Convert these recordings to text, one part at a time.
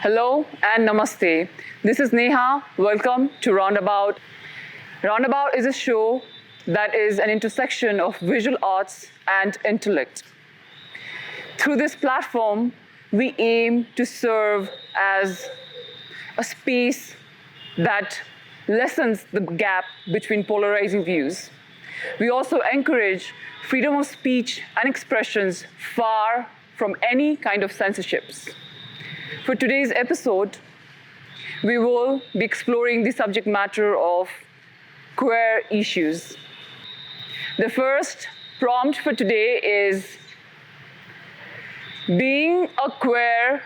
Hello and namaste. This is Neha. Welcome to Roundabout. Roundabout is a show that is an intersection of visual arts and intellect. Through this platform, we aim to serve as a space that lessens the gap between polarizing views. We also encourage freedom of speech and expressions far from any kind of censorships. For today's episode, we will be exploring the subject matter of queer issues. The first prompt for today is being a queer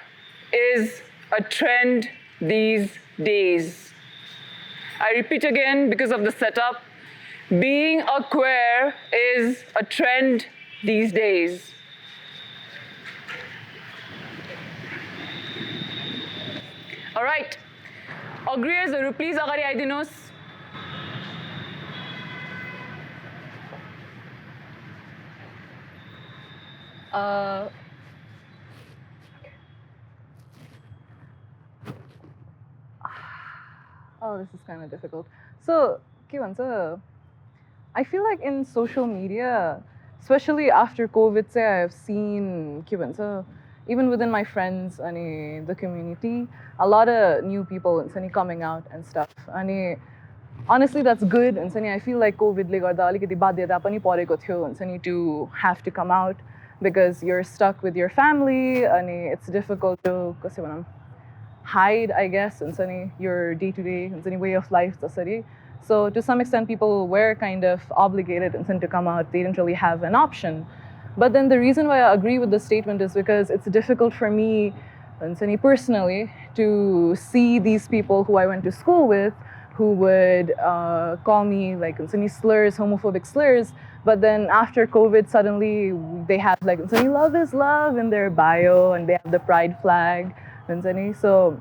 is a trend these days. I repeat again because of the setup. Being a queer is a trend these days. All right. Agreeers, please agari aidinos. Oh, this is kind of difficult. So, I feel like in social media, especially after COVID, I've seen even within my friends and the community, a lot of new people coming out and stuff. And honestly, that's good. And I feel like COVID to have to come out because you're stuck with your family and it's difficult to hide, I guess, in your day-to-day way of life. So to some extent, people were kind of obligated to come out. They didn't really have an option. But then the reason why I agree with the statement is because it's difficult for me, personally, to see these people who I went to school with who would call me like slurs, homophobic slurs. But then after COVID, suddenly they have like love is love in their bio and they have the pride flag. So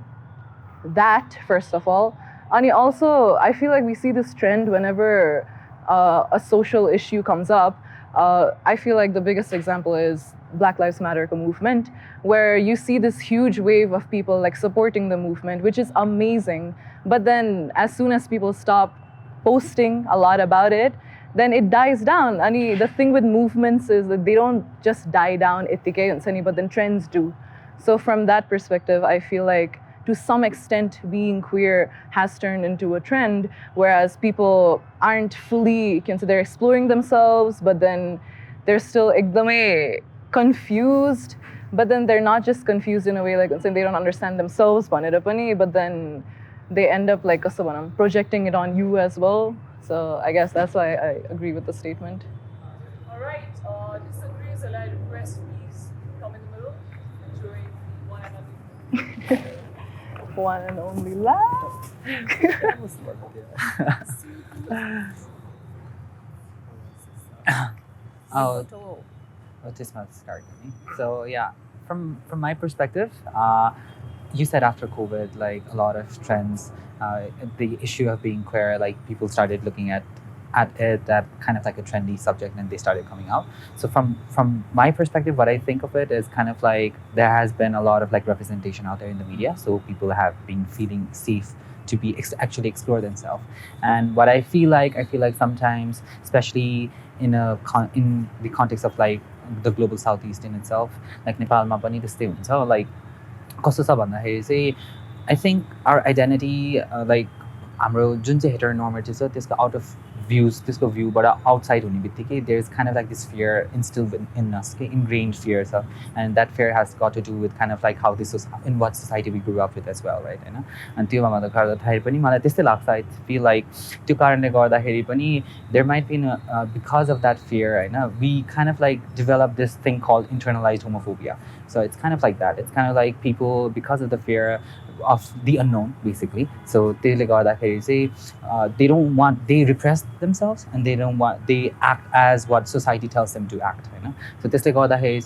that, first of all. And also, I feel like we see this trend whenever a social issue comes up. I feel like the biggest example is Black Lives Matter movement, where you see this huge wave of people like supporting the movement, which is amazing. But then as soon as people stop posting a lot about it, then it dies down. And the thing with movements is that they don't just die down, but then trends do. So from that perspective, I feel like to some extent being queer has turned into a trend, whereas people aren't fully, they're exploring themselves, but then they're still confused, but then they're not just confused in a way like they don't understand themselves, but then they end up like projecting it on you as well. So I guess that's why I agree with the statement. All right. Disagrees, allied request, please come in the middle. Enjoy one another. One and only laugh. This must start with me. So yeah, from my perspective, you said after COVID, like a lot of trends, the issue of being queer, like people started looking at it that kind of like a trendy subject, and they started coming out. So from my perspective, what I think of it is kind of like there has been a lot of like representation out there in the media, so people have been feeling safe to be actually explore themselves. And what I feel like sometimes, especially in the context of like the global southeast in itself, like Nepalमा पनि त्यस्तै हुन्छ, like कस्तो छ भन्दाखेरि चाहिँ I think our identity, like हाम्रो जुन चाहिँ heteronormative छ त्यसको out of views, त्यसको viewबाट outside हुने बित्तिकै there's kind of like this fear instilled in us, ingrained fear छ, and that fear has got to do with kind of like how this was in what society we grew up with as well, right? हैन अनि त्यो गर्दाखेरि पनि मलाई त्यस्तै लाग्छ. I feel like त्यो कारणले गर्दाखेरि पनि there might be because of that fear, Hahn, we kind of like develop this thing called internalized homophobia. So it's kind of like that. It's kind of like people, because of the fear of the unknown, basically. So they repress themselves, and they act as what society tells them to act. So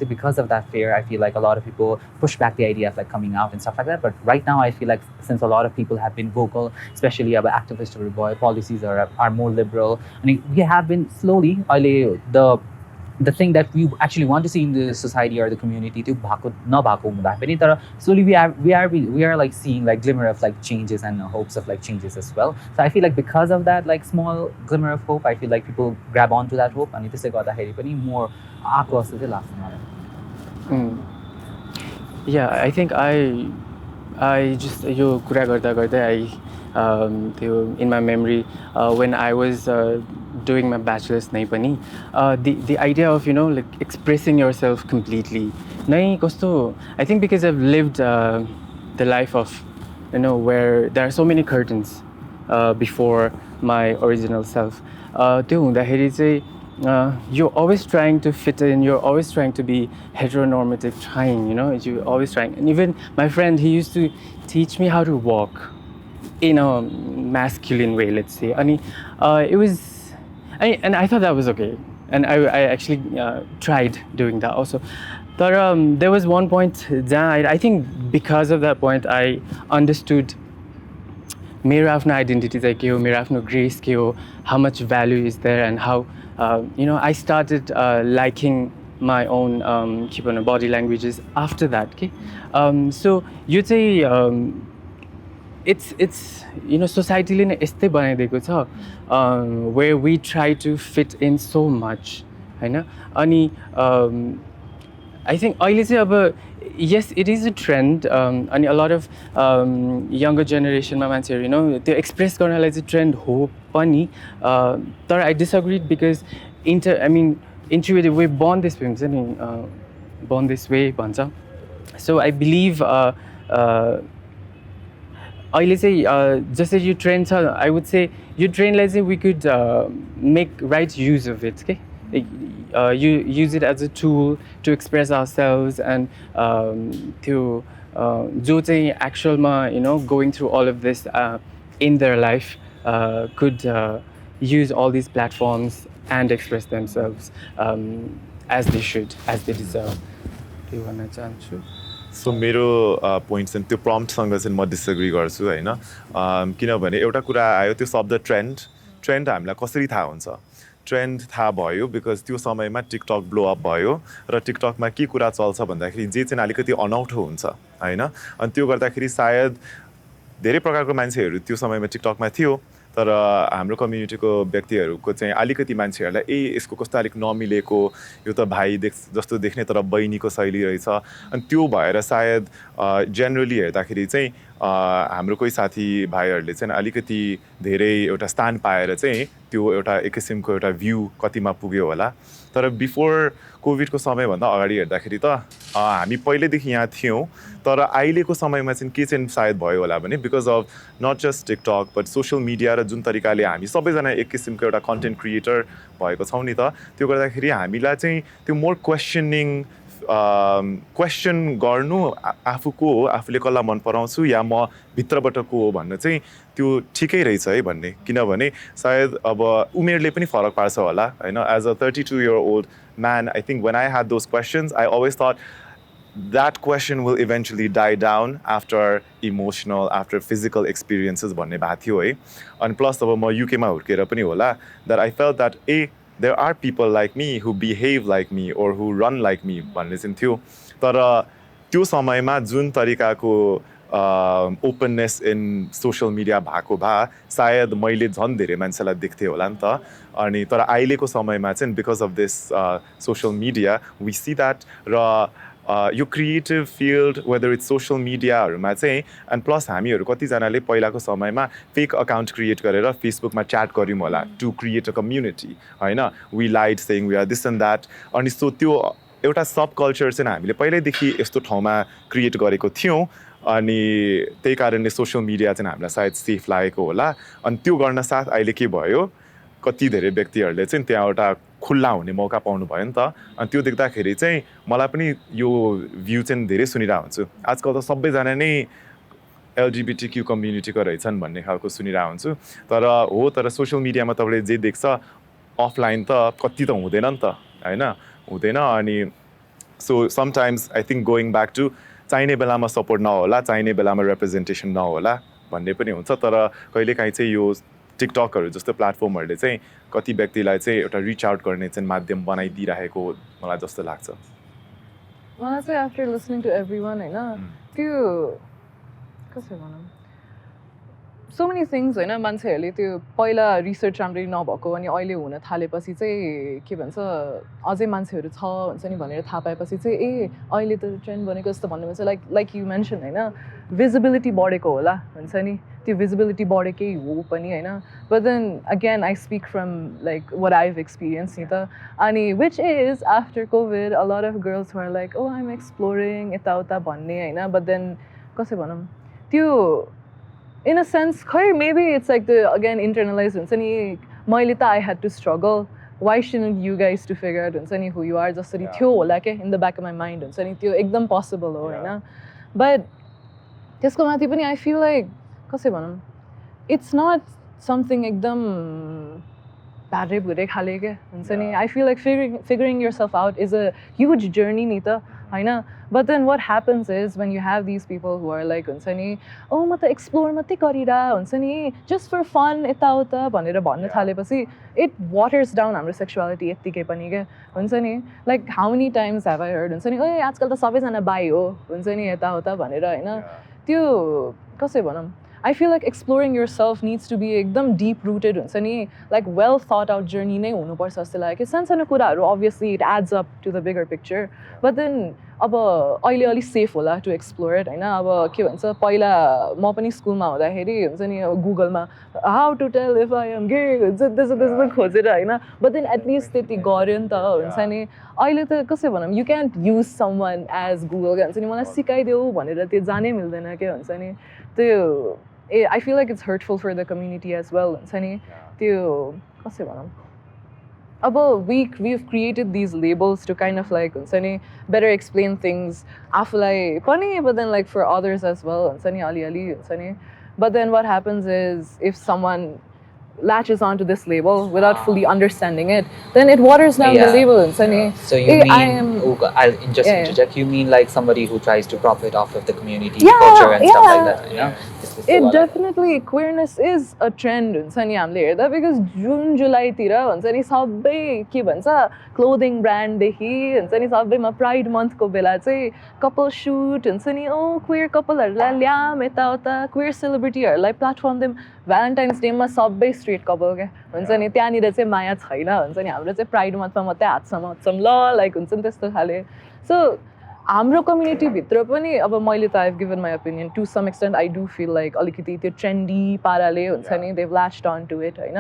because of that fear, I feel like a lot of people push back the idea of like coming out and stuff like that. But right now, I feel like since a lot of people have been vocal, especially about activist boy policies are more liberal, and we have been slowly the the thing that we actually want to see in the society or the community त्यो भएको नभएको हुँदा पनि तर slowly we are like seeing like glimmer of like changes and hopes of like changes as well. So I feel like because of that like small glimmer of hope, I feel like people grab onto that hope अनि त्यसले गर्दाखेरि पनि more आएको जस्तो चाहिँ लाग्छ मलाई. Yeah, I think I just यो कुरा गर्दा गर्दै त्यो in my memory when I was doing my bachelor's नै पनि the idea of like expressing yourself completely नै कस्तो I think because I've lived the life of where there are so many curtains before my original self त्यो हुँदाखेरि चाहिँ you're always trying to fit in, you're always trying to be heteronormative, you're always trying. And even my friend, he used to teach me how to walk in a masculine way, let's say. And I thought that was okay. And I actually tried doing that also. But there was one point, I think because of that point, I understood मेरो आफ्नो identity चाहिँ के हो, मेरो आफ्नो grace के हो, how much value is there, and how I started liking my own body languages after that. Okay? So you say it's societally नै यस्तै बनाइदिएको छ where we try to fit in so much, हैन? अनि I think अहिले चाहिँ अब yes, it is a trend and a lot of younger generation ma मान्छेहरु त्यो express गर्नलाई चाहिँ trend हो पनि तर I disagreed because intuitive way born this way हुन्छ नि born this way भन्छ. So I believe अहिले चाहिँ जस्तै यो trend छ I would say यो trendलाई चाहिँ we could make right use of it, okay? You use it as a tool to express ourselves and to जो चाहिँ actualमा going through all of this in their life could use all these platforms and express themselves as they should, as they deserve. के भन्न चाहन्छु? सो मेरो point चाहिँ त्यो प्रम्प्टसँग चाहिँ म डिसएग्री गर्छु हैन किनभने एउटा कुरा आयो त्यो शब्द ट्रेन्ड हामीलाई कसरी थाहा हुन्छ ट्रेन्ड थाहा भयो बिकज त्यो समयमा टिकटक ब्लो अप भयो र टिकटकमा के कुरा चल्छ भन्दाखेरि जे चाहिँ अलिकति अनौठो हुन्छ हैन अनि त्यो गर्दाखेरि सायद धेरै प्रकारको मान्छेहरू त्यो समयमा टिकटकमा थियो तर हाम्रो कम्युनिटीको व्यक्तिहरूको चाहिँ अलिकति मान्छेहरूलाई यसको कस्तो अलिक नमिलेको यो त भाइ जस्तो देख्ने तर बहिनीको शैली रहेछ अनि त्यो भएर सायद जेनरली हेर्दाखेरि चाहिँ हाम्रो कोही साथी भाइहरूले चाहिँ अलिकति धेरै एउटा स्थान पाएर चाहिँ त्यो एउटा एक किसिमको एउटा भ्यू कतिमा पुग्यो होला तर बिफोर कोभिडको समयभन्दा अगाडि हेर्दाखेरि त हामी पहिल्यैदेखि यहाँ थियौँ तर अहिलेको समयमा चाहिँ के चाहिँ सायद भयो होला भने because of not just TikTok but social media र जुन तरिकाले हामी सबैजना एक किसिमको एउटा कन्टेन्ट क्रिएटर भएको छौँ नि त त्यो गर्दाखेरि हामीलाई चाहिँ त्यो मोर क्वेसन गर्नु आफू को हो आफूले कसलाई मन पराउँछु या म भित्रबाट को हो भन्न चाहिँ त्यो ठिकै रहेछ है भन्ने किनभने सायद अब उमेरले पनि फरक पार्छ होला हैन as a 32-year-old man I think when I had those questions I always thought that question will eventually die down after emotional after physical experiences भन्ने भएको थियो है अनि प्लस अब म युकेमा हुर्केर पनि होला that I felt that there are people like me who behave like me or who run like me भन्ने चाहिँ थियो तर त्यो समयमा जुन तरिकाको openness in social media भएको भए सायद मैले झन् धेरै मान्छेलाई देख्थे होला नि त अनि तर अहिलेको समयमा चाहिँ because of this social media we see that र यो creative field whether it's social मिडियाहरूमा चाहिँ एन्ड प्लस हामीहरू कतिजनाले पहिलाको समयमा फेक अकाउन्ट क्रिएट गरेर फेसबुकमा च्याट गऱ्यौँ होला टु क्रिएट अ कम्युनिटी होइन we like saying we are this and that अनि सो त्यो एउटा सब कल्चर चाहिँ हामीले पहिल्यैदेखि यस्तो ठाउँमा क्रिएट गरेको थियौँ अनि त्यही कारणले सोसियल मिडिया चाहिँ हामीलाई सायद सेफ लागेको होला अनि त्यो गर्न साथ अहिले के भयो कति धेरै व्यक्तिहरूले चाहिँ त्यहाँ एउटा खुल्ला हुने मौका पाउनु भयो नि त अनि त्यो देख्दाखेरि चाहिँ मलाई पनि यो भ्यू चाहिँ धेरै सुनिरहेको हुन्छु आजकल त सबैजना नै LGBTQ कम्युनिटीको रहेछन् भन्ने खालको सुनिरहेको हुन्छु तर सोसियल मिडियामा तपाईँले जे देख्छ अफलाइन त कति त हुँदैन नि त होइन हुँदैन अनि so sometimes I think going back to चाहिने बेलामा सपोर्ट नहोला चाहिने बेलामा रिप्रेजेन्टेसन नहोला भन्ने पनि हुन्छ तर कहिलेकाहीँ चाहिँ यो टिकटकहरू जस्तो प्लेटफर्महरूले चाहिँ कति व्यक्तिलाई चाहिँ एउटा रिच आउट गर्ने चाहिँ माध्यम बनाइदिइरहेको मलाई जस्तो लाग्छ मलाई चाहिँ आफ्टर लिसनिङ टु एभ्रीवन हैन त्यो कसरी भनौँ so many things हैन मान्छेहरूले त्यो पहिला रिसर्च राम्ररी नभएको अनि अहिले हुन थालेपछि चाहिँ के भन्छ अझै मान्छेहरू छ हुन्छ नि भनेर थाहा पाएपछि चाहिँ ए अहिले त ट्रेन्ड भनेको जस्तो भन्नु चाहिँ लाइक यु मेन्सन हैन भिजिबिलिटी बढेको होला हुन्छ नि त्यो भिजिबिलिटी बढेकै हो पनि हैन but then again I speak from like what I have experience नि त अनि which is after covid a lot of girls were like oh I am exploring यताउता भन्ने हैन बट देन कसै भनौँ त्यो in a sense maybe it's like the again internalized हुन्छ नि मैले त I had to struggle why shouldn't you guys to figure out हुन्छ नि who you are जसरी थियो होला के in the back of my mind हुन्छ नि त्यो एकदम possible हो हैन but त्यसको माथि पनि I feel like कसै भनौँ it's not something एकदम प्यारे भुरे खाले के हुन्छ नि I feel like figuring yourself out is a huge journey नि त हैन but then what happens is when you have these people who are like हुन्छ नि oh म त एक्सप्लोर मात्रै गरिरा हुन्छ नि just for fun यताउता भनेर भन्न थालेपछि it waters down हाम्रो sexuality यत्तिकै पनि के हुन्छ नि like how many times have I heard हुन्छ नि ओए आजकल त सबैजना बाई हो हुन्छ नि यताउता भनेर हैन त्यो कसै भनौँ I feel like exploring yourself needs to be एकदम deep rooted हुन्छ नि like well thought out journey नै हुनुपर्छ जस्तो लाग्यो कि सानो कुराहरू obviously it adds up to the bigger picture but then अब अहिले अलिक सेफ होला टु एक्सप्लोर इट होइन अब के भन्छ पहिला म पनि स्कुलमा हुँदाखेरि हुन्छ नि अब गुगलमा how to tell if I am gay हुन्छ त्यस्तो त्यस्तो खोजेर होइन बट देन एटलिस्ट त्यति गऱ्यो नि त हुन्छ नि अहिले त कसै भनौँ you can't use someone as Google के हुन्छ नि मलाई सिकाइदेऊ भनेर त्यो जानै मिल्दैन के हुन्छ नि त्यो I feel like it's hurtful for the community as well हुन्छ नि त्यो कसै भनौँ अब we've created these labels to kind of like हुन्छ नि better explain things आफूलाई पनि but then like for others as well हुन्छ नि अलिअलि हुन्छ नि but then what happens is if someone latches onto this label without fully understanding it then it waters down the label हुन्छ नि so you mean I'll just interject you mean like somebody who tries to profit off of the community culture and stuff like that you know it definitely queerness is a trend हुन्छ नि हामीले हेर्दा because जुन जुलाईतिर हुन्छ नि सबै के भन्छ clothing ब्रान्डदेखि हुन्छ नि सबैमा प्राइड मन्थको बेला चाहिँ कपल सुट हुन्छ नि ओ क्वेयर कपलहरूलाई ल्याम यताउता क्वेयर सेलिब्रिटीहरूलाई प्लेटफर्म दिउँ भ्यालेन्टाइन्स डेमा सबै स्ट्रेट कपल क्या हुन्छ नि त्यहाँनिर चाहिँ माया छैन हुन्छ नि हाम्रो चाहिँ प्राइड मन्थमा मात्रै हातसम्म ल लाइक हुन्छ नि त्यस्तो खाले सो हाम्रो कम्युनिटीभित्र पनि अब मैले त I have given my opinion to some extent I do feel like अलिकति त्यो ट्रेन्डी पाराले हुन्छ नि देव ल्याच्ड अन टु इट होइन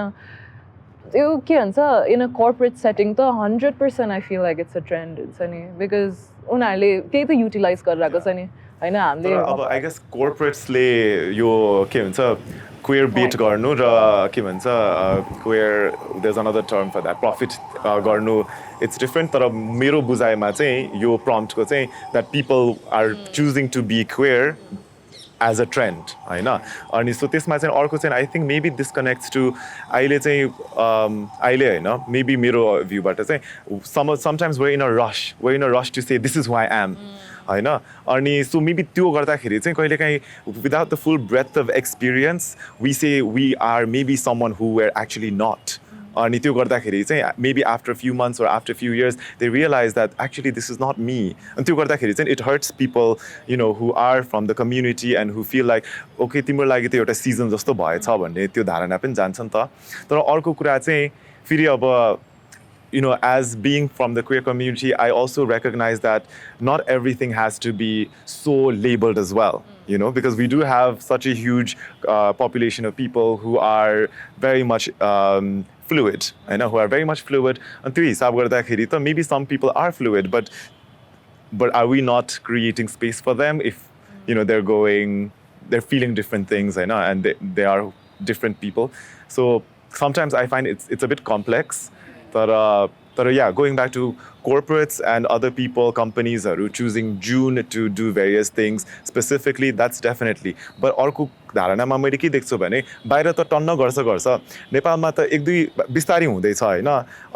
त्यो के भन्छ इन अ कर्पोरेट सेटिङ त 100% I feel like it's a trend हुन्छ नि बिकज उनीहरूले त्यही त युटिलाइज गरिरहेको छ नि होइन हामीले अब आई गेस कोर्पोरेट्सले यो के भन्छ क्वेयर बेट गर्नु र के भन्छ queer there is another term for that profit गर्नु इट्स डिफ्रेन्ट तर मेरो बुझाइमा चाहिँ यो प्रम्प्टको चाहिँ that people are choosing to be queer as a trend होइन अनि सो त्यसमा चाहिँ अर्को चाहिँ I think maybe this connects to अहिले चाहिँ अहिले होइन मेबी मेरो भ्यूबाट चाहिँ समटाइम्स वे इन अ रस to say this is who I am होइन अनि सो मेबी त्यो गर्दाखेरि चाहिँ कहिलेकाहीँ without the full breath of experience we say we are maybe someone who were actually not अनि त्यो गर्दाखेरि चाहिँ मेबी after few months or after few years they realise that actually this is not me अनि त्यो गर्दाखेरि चाहिँ it hurts people you know who are from the community and who feel like okay तिम्रो लागि त एउटा सिजन जस्तो भएछ भन्ने त्यो धारणा पनि जान्छ नि त तर अर्को कुरा चाहिँ फेरि अब you know, as being from the queer community, I also recognize that not everything has to be so labeled as well, you know, because we do have such a huge population of people who are very much fluid, you know, who are very much fluid. And त्यो हिसाब गर्दाखेरि त maybe some people are fluid, but are we not creating space for them if, you know, they're feeling different things, you know, and they are different people. So sometimes I find it's a bit complex. But yeah, going back to corporates and other people, companies are choosing June to do various things specifically, that's definitely. But अर्को धारणामा मैले के देख्छु भने बाहिर त टन्न गर्छ नेपालमा त एक दुई बिस्तारै हुँदैछ होइन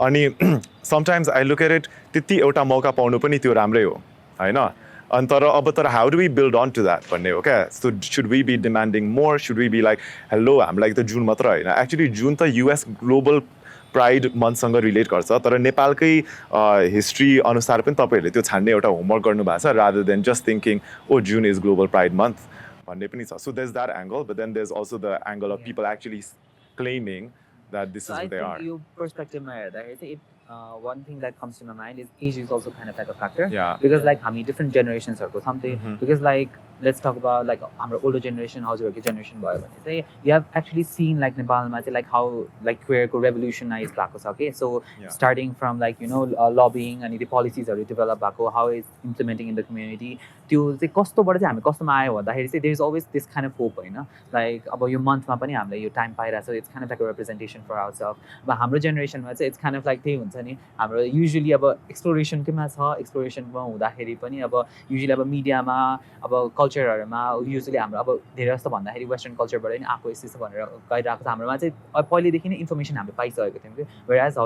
अनि sometimes I look at it त्यति एउटा मौका पाउनु पनि त्यो राम्रै हो होइन And तर how do we build on to that भन्ने हो क्या? So should we be demanding more? Should we be like, hello, हामीलाई त जुन मात्र होइन. Actually जुन त US global प्राइड मन्थसँग रिलेट गर्छ तर नेपालकै हिस्ट्री अनुसार पनि तपाईँहरूले त्यो छान्ने एउटा होमवर्क गर्नु भएको छ rather than just thinking oh June is global pride month भन्ने पनि छ. So there's that angle, but then there's also the angle of people actually claiming that this is who they are. Your perspective one thing that comes to my mind is age is also kind of like a factor. Yeah. Because like how many different generations are something. Because like let's talk about like our older generation, how's your generation boy? You have actually seen like Nepal, like how like queer co revolutionized Bako, okay? So starting from like lobbying and the policies are developed Bako, how it's implementing in the community. To the cost of there's always this kind of hope, like about your month your time so it's kind of like a representation for ourselves. But our generation it's kind of like usually about exploration exploration about usually about media about culture usually about Western culture but information whereas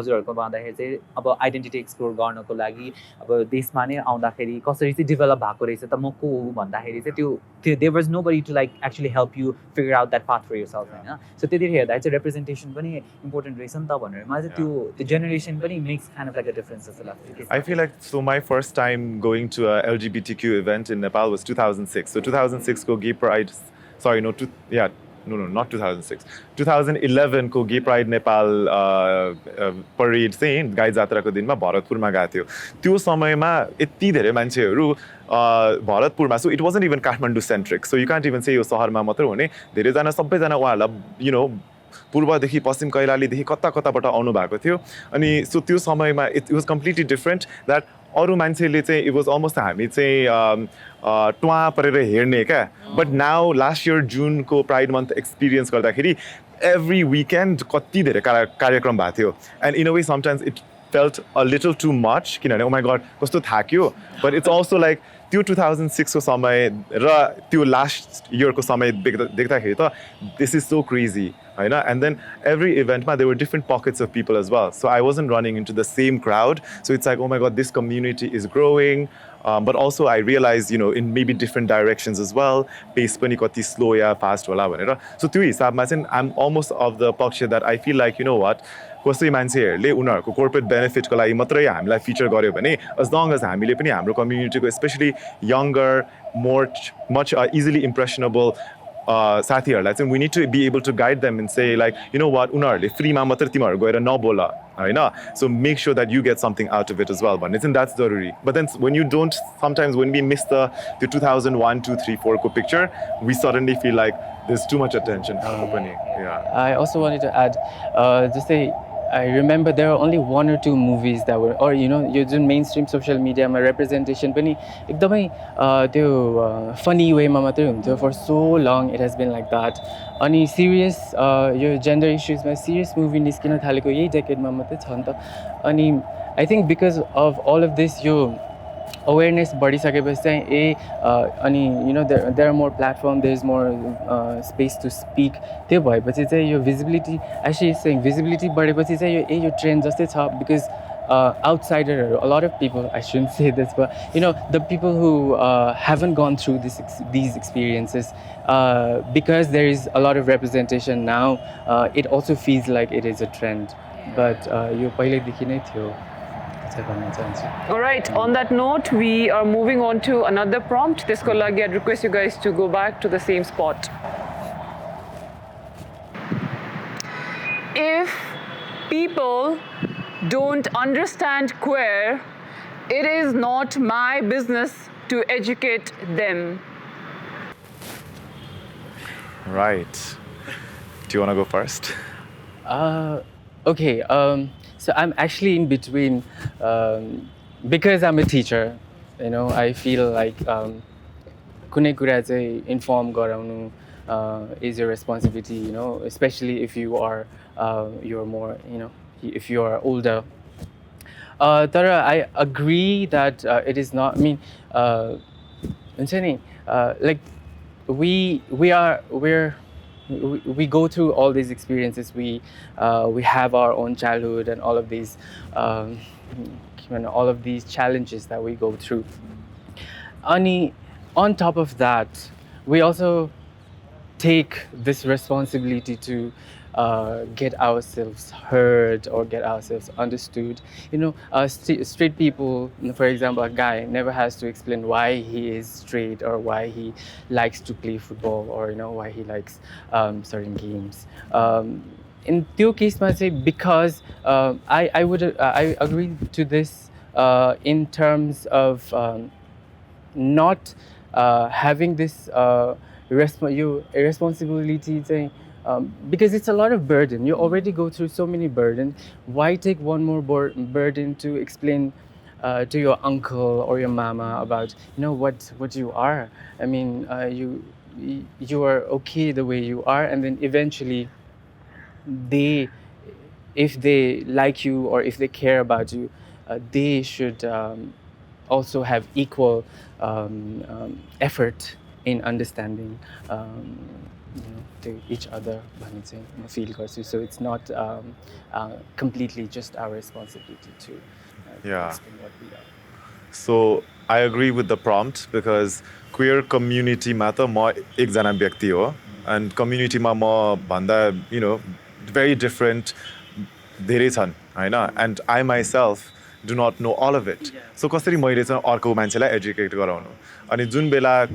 about identity explore about this money develop there was nobody to like actually help you figure out that path for yourself. So that's a representation important reason the generation makes kind of like a difference as well. I feel like so my first time going to a LGBTQ event in Nepal was 2006. So 2006 ko gay pride not 2006. 2011 को gay pride Nepal parade चाहिँ गाई जात्राको दिनमा भरतपुरमा गएको थियो. त्यो समयमा यति धेरै मान्छेहरू भरतपुरमा so it wasn't even Kathmandu centric so you can't even say यो सहरमा मात्र हुने धेरैजना सबैजना उहाँहरूलाई पूर्वदेखि पश्चिम कैलालीदेखि कता कताबाट आउनु भएको थियो. अनि सो त्यो समयमा it was completely different that अरू मान्छेले चाहिँ इट वाज अलमोस्ट हामी चाहिँ टुवा परेर हेर्ने क्या. बट नाउ लास्ट इयर जुनको प्राइड मन्थ एक्सपिरियन्स गर्दाखेरि एभ्री विकेन्ड कति धेरै कार्यक्रम भएको थियो. And in a way sometimes it felt a little too much किनभने ओ माई गड कस्तो थाक्यो. बट इट्स अल्सो लाइक त्यो 2006 को समय र त्यो लास्ट इयरको समय देख्दाखेरि त दिस इज सो क्रेजी होइन. And then every event there were different pockets of people as well. So I wasn't running into the same crowd. So it's like, oh my God, this community is growing. But also I realized, in maybe different directions as well. Pace pani kati slow ya fast wala bhanera. So त्यो हिसाबमा चाहिँ I'm almost of the पक्ष that I feel like, you know what, कसै मान्छेहरूले उनीहरूको corporate बेनिफिटको लागि मात्रै हामीलाई फिचर गर्यो भने as long as हामीले पनि हाम्रो कम्युनिटीको specially younger much easily impressionable साथीहरूलाई चाहिँ we need to be able to guide them and say like, you know what, उनीहरूले फ्रीमा मात्र तिमीहरू गएर नबोल होइन. So make sure that you get something out of it as well. भन्ने चाहिँ that's जरुरी. But then when you don't, sometimes when we miss the 2001, 2, 3, 4 को picture, we suddenly feel like there's too much attention happening. Yeah. I also wanted to add, just say, I remember there were only 1 or 2 movies that were, or your mainstream social media representation पनि एकदमै त्यो funny way मा मात्रै हुन्थ्यो. For so long it has been like that. अनि serious यो gender issues मा serious movie निस्किन थालेको यही decade मा मात्रै छ नि त. अनि I think because of all of this yo awareness बढिसकेपछि चाहिँ अनि there are more platform, there is more space to speak. त्यो भएपछि चाहिँ यो visibility, actually saying visibility बढेपछि चाहिँ यो trend जस्तै छ because outsider, a lot of people, I shouldn't say this, but the people who haven't gone through these experiences, because there is a lot of representation now, it also feels like it is a trend. But यो पहिलेदेखि नै थियो. All right, on that note, we are moving on to another prompt. त्यसको लागि I'd request you guys to go back to the same spot. If people don't understand queer, it is not my business to educate them. Right. Do you want to go first? Okay. So I'm actually in between because I'm a teacher. I feel like कुनै कुरा चाहिँ inform गराउनु is your responsibility. Especially if you are you're more if you are older. तर I agree that it is not. I mean, हुन्छ नि like we go through all these experiences. We have our own childhood and all of these all of these challenges that we go through. on top of that, we also take this responsibility to get ourselves heard or get ourselves understood. Straight people, for example, a guy never has to explain why he is straight or why he likes to play football or why he likes certain games. In त्यो केसमा चाहिँ because I agree to this in terms of not having this responsibility thing, because it's a lot of burden. You already go through so many burden. Why take one more burden to explain to your uncle or your mama about what you are? I mean, you are okay the way you are, and then eventually they, if they like you or if they care about you, they should also have equal effort in understanding to each other. Feel so it's not completely just our responsibility to Yeah. explain what we are. So I agree with the prompt because queer community ma ta ma एकजना व्यक्ति हो and community ma म भन्दा very different धेरै छन् हैन, and I myself do not know all of it. So कसरी मैले चाहिँ अर्को मान्छेलाई एजुकेट गराउनु, अनि जुन बेला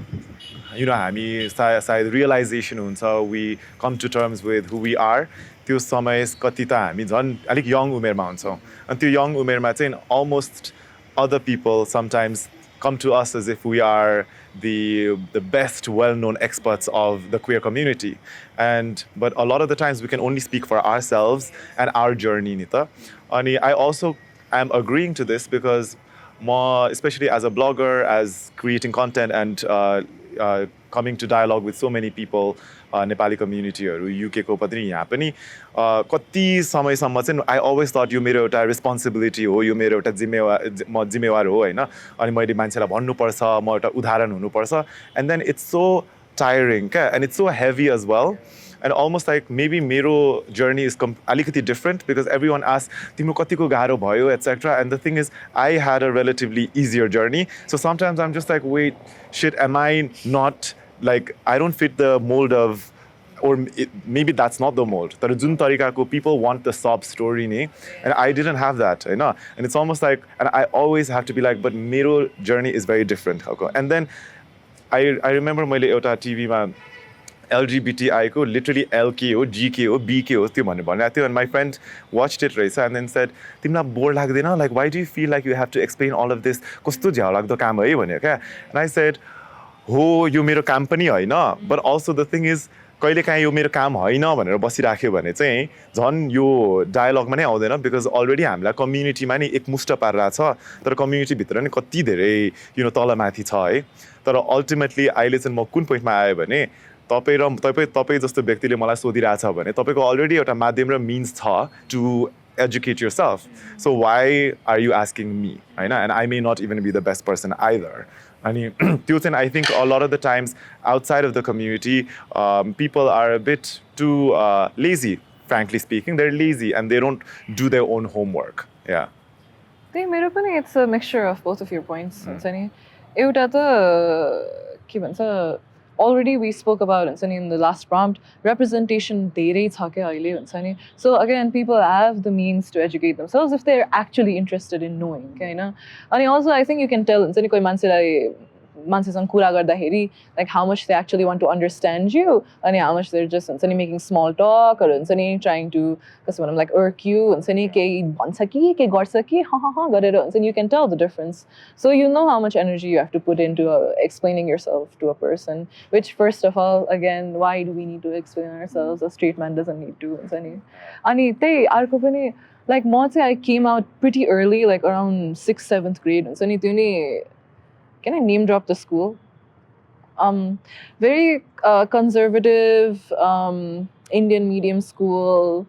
हामी सायद रियलाइजेसन हुन्छ, we come to terms with who we are, त्यो समय कति त हामी झन् अलिक यङ उमेरमा हुन्छौँ, अनि त्यो यङ उमेरमा चाहिँ almost other people sometimes come to us as if we are the best well-known experts of the queer community, but a lot of the times we can only speak for ourselves and our journey nita. And I also am agreeing to this because especially as a blogger, as creating content and coming to dialogue with so many people, Nepali community or UK ko पनि यहाँ पनि कति समयसम्म चाहिँ I always thought यो मेरो एउटा responsibility हो, यो मेरो एउटा जिम्मेवार हो हैन, अनि मैले मान्छेलाई भन्नुपर्छ, म एउटा उदाहरण हुनुपर्छ, and then it's so tiring and it's so heavy as well. And almost like maybe मेरो journey is alikati different because everyone asks तिम्रो कतिको गाह्रो भयो etc. And the thing is I had a relatively easier journey, so sometimes I'm just like, wait, shit, am I not, like, I don't fit the mold of, or maybe that's not the mold. तर जुन तरिकाको people want the sob story नि, and I didn't have that, Hahn, and it's almost like, and I always have to be like, but मेरो journey is very different. And then I remember मैले एउटा TV मा LGBTIQ literally LK हो, GK हो, BK हो त्यो भनेर भनेको थियो, and my friend watched it रहेछ and then said तिमीलाई बोर लाग्दैन, like why do you feel like you have to explain all of this, कस्तो झ्याउ लाग्दो काम है भन्यो क्या. And I said हो यो मेरो काम पनि हैन, but also the thing is कहिलेकाहीँ यो मेरो काम हैन भनेर बसिराख्यो भने चाहिँ झन् यो डायलगमा नै आउँदैन, बिकज अलरेडी हामीलाई कम्युनिटीमा नि एकमुष्ट पारिरहेको छ, तर कम्युनिटीभित्र नि कति धेरै तलमाथि छ है. तर अल्टिमेटली अहिले चाहिँ म कुन पोइन्टमा आएँ भने तपाईँ जस्तो व्यक्तिले मलाई सोधिरहेछ भने तपाईँको अलरेडी एउटा माध्यम र मिन्स छ to educate yourself. So why are you asking me? And I may not even be the best person either. I think a lot of the times outside of the community, people are a bit too lazy, frankly speaking. They're lazy and they don't do their own homework. Yeah. It's a mixture of both of your points. Already we spoke about in the last prompt, representation. So again, people have the means to educate themselves if they're actually interested in knowing. And also I think you can tell like how much they actually want to understand you and how much they're just making small talk or trying to like irk you and you can tell the difference. So you know how much energy you have to put into explaining yourself to a person, which first of all, again, why do we need to explain ourselves? A straight man doesn't need to. Like I came out pretty early, like around 6th, 7th grade. Can I name drop the school? Very conservative Indian medium school.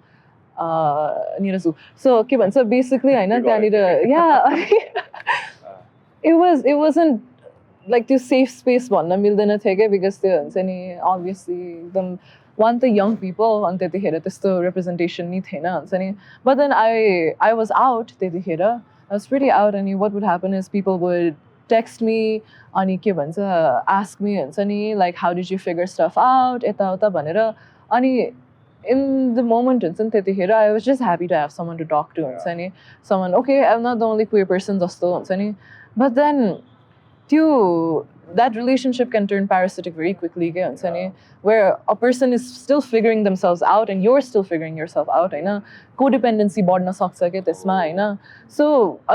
So basically, I know yeah, it wasn't like the safe space one. Because obviously the young people on the representation. But then I was out. I was pretty out, and what would happen is people would text me अनि के भन्छ ask me हुन्छ नि like how did you figure stuff out यताउता भनेर अनि in the moment हुन्छ नि त्यतिखेर I was just happy to have someone to talk to हुन्छ नि someone okay I'm not the only queer person जस्तो हुन्छ नि but then त्यो that relationship can turn parasitic very quickly के हुन्छ नि where a person is still figuring themselves out and you're still figuring yourself out Hahn codependency बढ्न सक्छ के त्यसमा हैन so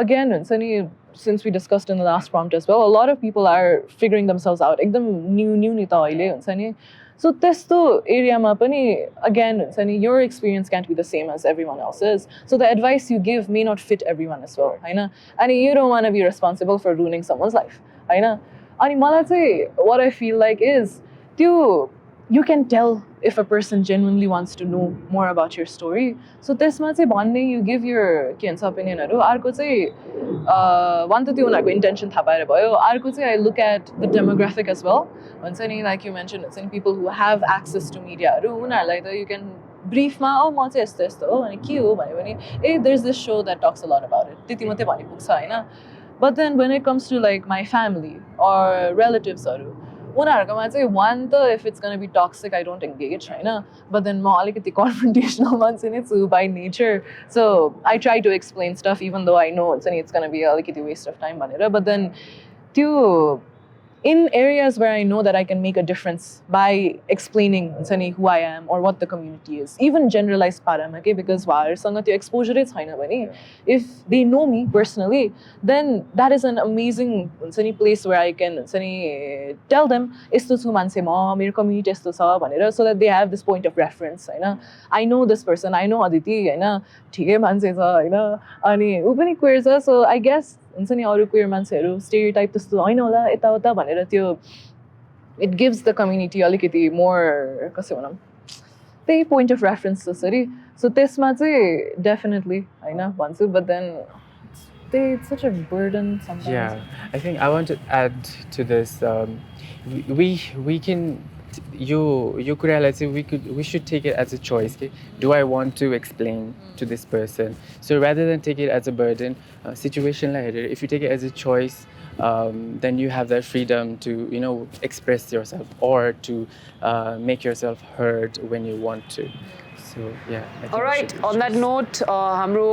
again हुन्छ नि since we discussed in the last prompt as well a lot of people are figuring themselves out एकदम new नि त अहिले हुन्छ नि so त्यस्तो एरियामा पनि again हुन्छ नि your experience can't be the same as everyone else's so the advice you give may not fit everyone as well Hahn and you don't want to be responsible for ruining someone's life हैन अनि मलाई चाहिँ what I feel like is त्यो you can tell if a person genuinely wants to know more about your story so त्यसमा चाहिँ भन्ने you give your के भन्छ opinionहरु अर्को चाहिँ one त त्यो उनीहरुको intention थाहा पाएर भयो अर्को चाहिँ I look at the demographic as well हुन्छ नि like you mentioned it's in people who have access to mediaहरु उनीहरुलाई त you can brief मा म चाहिँ यस्तो यस्तो हो अनि के हो भन्यो भने ए there's this show that talks a lot about it त्यति मात्रै भनि पुग्छ हैन but then when it comes to like my family or relatives उनीहरुकोमा चाहिँ one त if it's going to be toxic I don't engage Hahn but then म अलिकति confrontational मान्छे नै छु by nature so I try to explain stuff even though I know it's going to be अलिकति waste of time भनेर but then त्यो in areas where I know that I can make a difference by explaining who I am or what the community is even generalized parama ke because uharuसँग त्यो exposure छैन भने if they know me personally then that is an amazing place where I can tell them यस्तो छु मान्छे म मेरो community यस्तो छ भनेर so that they have this point of reference Hahn I know this person I know Aditi हैन ठिकै मान्छे छ हैन अनि उ पनि queer छ so I guess हुन्छ नि अरु queer मान्छेहरु stereotype त्यस्तो हैन होला यताउता भनेर त्यो it gives the community अलिकति more कसै भनौं त्यही point of reference जसरी so त्यसमा चाहिँ definitely हैन भन्छु but then it's such a burden sometimes yeah I think I want to add to this we can you could realize we should take it as a choice okay? Do I want to explain to this person so rather than take it as a burden situation like that if you take it as a choice then you have that freedom to express yourself or to make yourself heard when you want to so yeah all right on that note hamro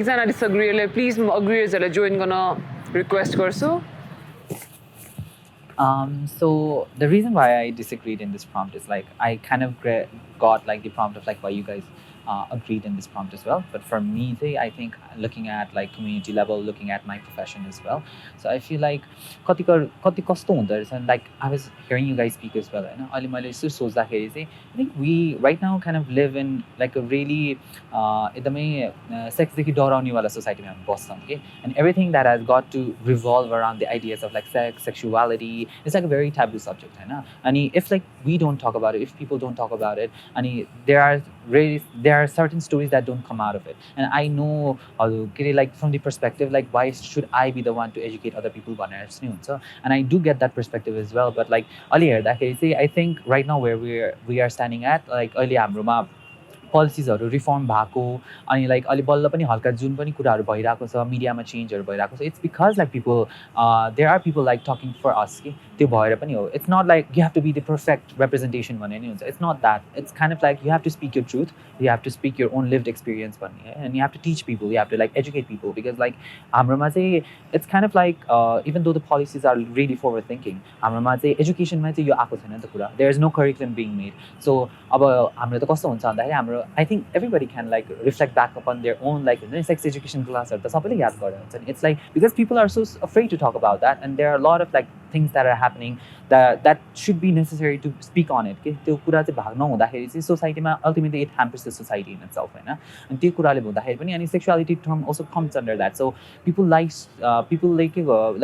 ekjana disagree please agreeers hरुलाई join गर्न request गर्छु So the reason why I disagreed in this prompt is like I kind of got like the prompt of like why you guys agreed in this prompt as well. But for me, I think looking at like community level, looking at my profession as well. So I feel like kati kasto hunda रहेछ and like I was hearing you guys speak as well. हैन अहिले मैले यसो सोच्दाखेरि चाहिँ I think we right now kind of live in like a really एकदमै sex देखि डराउने वाला society मा बस्छौं के and everything that has got to revolve around the ideas of like sex, sexuality is like a very taboo subject हैन अनि if like we don't talk about it, if people don't talk about it अनि there are certain stories that don't come out of it and I know like from the perspective like why should I be the one to educate other people भनेर पनि हुन्छ and I do get that perspective as well but like अहिले हेर्दाखेरि चाहिँ I think right now where we are standing at like अहिले हाम्रोमा पोलिसिजहरु reform भएको अनि लाइक अलि बल्ल पनि हल्का जुन पनि कुराहरु भइराको छ मिडियामा चेन्जहरु भइराको छ it's because like people there are people like talking for us के त्यो भएर पनि हो it's not like you have to be the perfect representation भन्ने नि हुन्छ it's not that it's kind of like you have to speak your truth you have to speak your own lived experience भन्ने है and you have to teach people you have to like educate people because like हाम्रोमा चाहिँ it's kind of like even though the policies are really forward thinking हाम्रोमा चाहिँ एजुकेसनमा चाहिँ यो आएको छैन नि त कुरा there is no curriculum being made so अब हाम्रो त कस्तो हुन्छ भन्दाखेरि हाम्रो I think everybody can like reflect back upon their own like sex education class त सबैले याद गरेर हुन्छ नि it's like because people are so afraid to talk about that and there are a lot of like things that are happening that should be necessary to speak on it के त्यो कुरा चाहिँ भाग नहुँदाखेरि चाहिँ सोसाइटीमा ultimately it hampers the society in itself हैन अनि त्यो कुराले हुँदाखेरि पनि अनि sexuality term also comes under that so people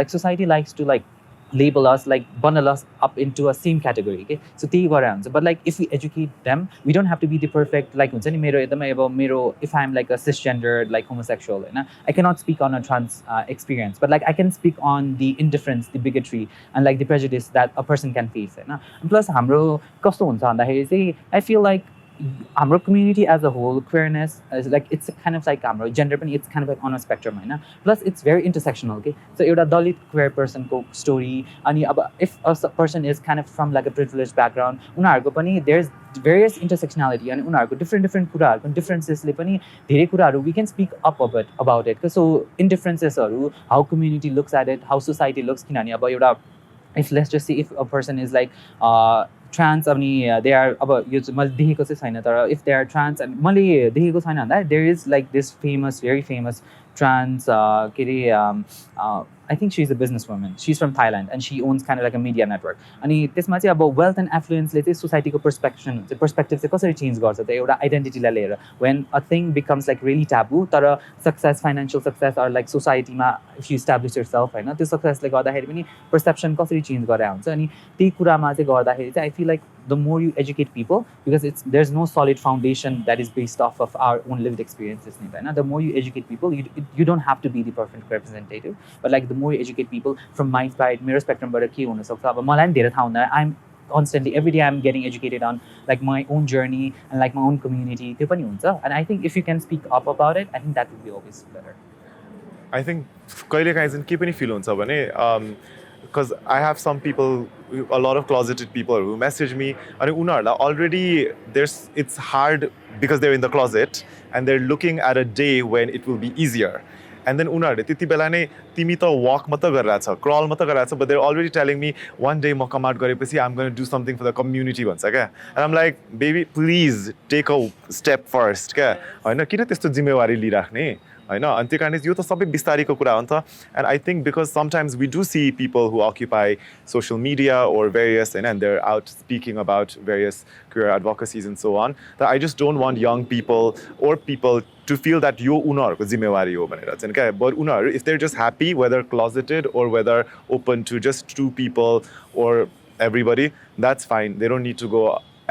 like society likes to like label us like bundle us up into a same category okay so त्यही गरेर हुन्छ but like if we educate them we don't have to be the perfect like हुन्छ नि मेरो एकदमै अब मेरो if I'm like a cisgendered like homosexual Hahn I cannot speak on a trans experience but like I can speak on the indifference the bigotry and like the prejudice that a person can face Hahn plus हाम्रो कस्तो हुन्छ भन्दाखेरि चाहिँ I feel like हाम्रो community as a whole, queerness is like it's kind of like हाम्रो gender पनि it's kind of like on a spectrum Hahn. Plus it's very intersectional, okay? So एउटा दलित queer person को story अनि अब if a person is kind of from like a privileged background, उनीहरुको पनि there's various intersectionality अनि उनीहरुको different कुराहरुको differences ले पनि धेरै कुराहरु we can speak up a bit about it. So indifferences हरु, how community looks at it, how society looks, किनभने अब एउटा if let's just say if a person is like trans अनि they are अब यो चाहिँ मैले देखेको चाहिँ छैन तर if they are trans and मैले देखेको छैन भन्दा there is like this famous very famous trans के अरे I think she's a businesswoman. She's from Thailand and she owns kind of like a media network. अनि त्यसमा चाहिँ अब wealth and affluence ले चाहिँ society को perspective चाहिँ कसरी change गर्छ त एउटा identity लाई लिएर when a thing becomes like really taboo तर success financial success or like society मा if you establish yourself हैन त्यो success ले गर्दाखेरि पनि perception कसरी change गरे हुन्छ अनि त्यही कुरामा चाहिँ गर्दाखेरि चाहिँ I feel like the more you educate people because there's no solid foundation that is based off of our own lived experiences Hahn the more you educate people you don't have to be the perfect representative but like the more you educate people from my side मेरो spectrum बाट के हुन सक्छ अब मलाई पनि धेरै थाहा हुँदैन I'm constantly every day I'm getting educated on like my own journey and like my own community त्यो पनि हुन्छ and I think if you can speak up about it I think that would be always better. I think कहिलेकाहीँ चाहिँ के पनि feel हुन्छ भने because I have some people, a lot of closeted people who message me and unarla already it's hard because they're in the closet and they're looking at a day when it will be easier. And then unarle त्यति बेला नै तिमी त walk मात्र गरिरहेछ crawl मात्र गरिरहेछ but they're already telling me one day म come out गरेपछि I'm going to do something for the community भन्छ क्या and I'm like baby please take a step first क्या हैन किन त्यस्तो जिम्मेवारी लिइराख्ने हैन अनि त्यो कारणले यो त सबै बिस्तारीको कुरा हो नि त and I think because sometimes we do see people who occupy social media or various and they're out speaking about various queer advocacies and so on that I just don't want young people or people to feel that yo उनीहरुको जिम्मेवारी हो भनेर चाहिँ क्या but उनीहरु if they're just happy whether closeted or whether open to just two people or everybody that's fine they don't need to go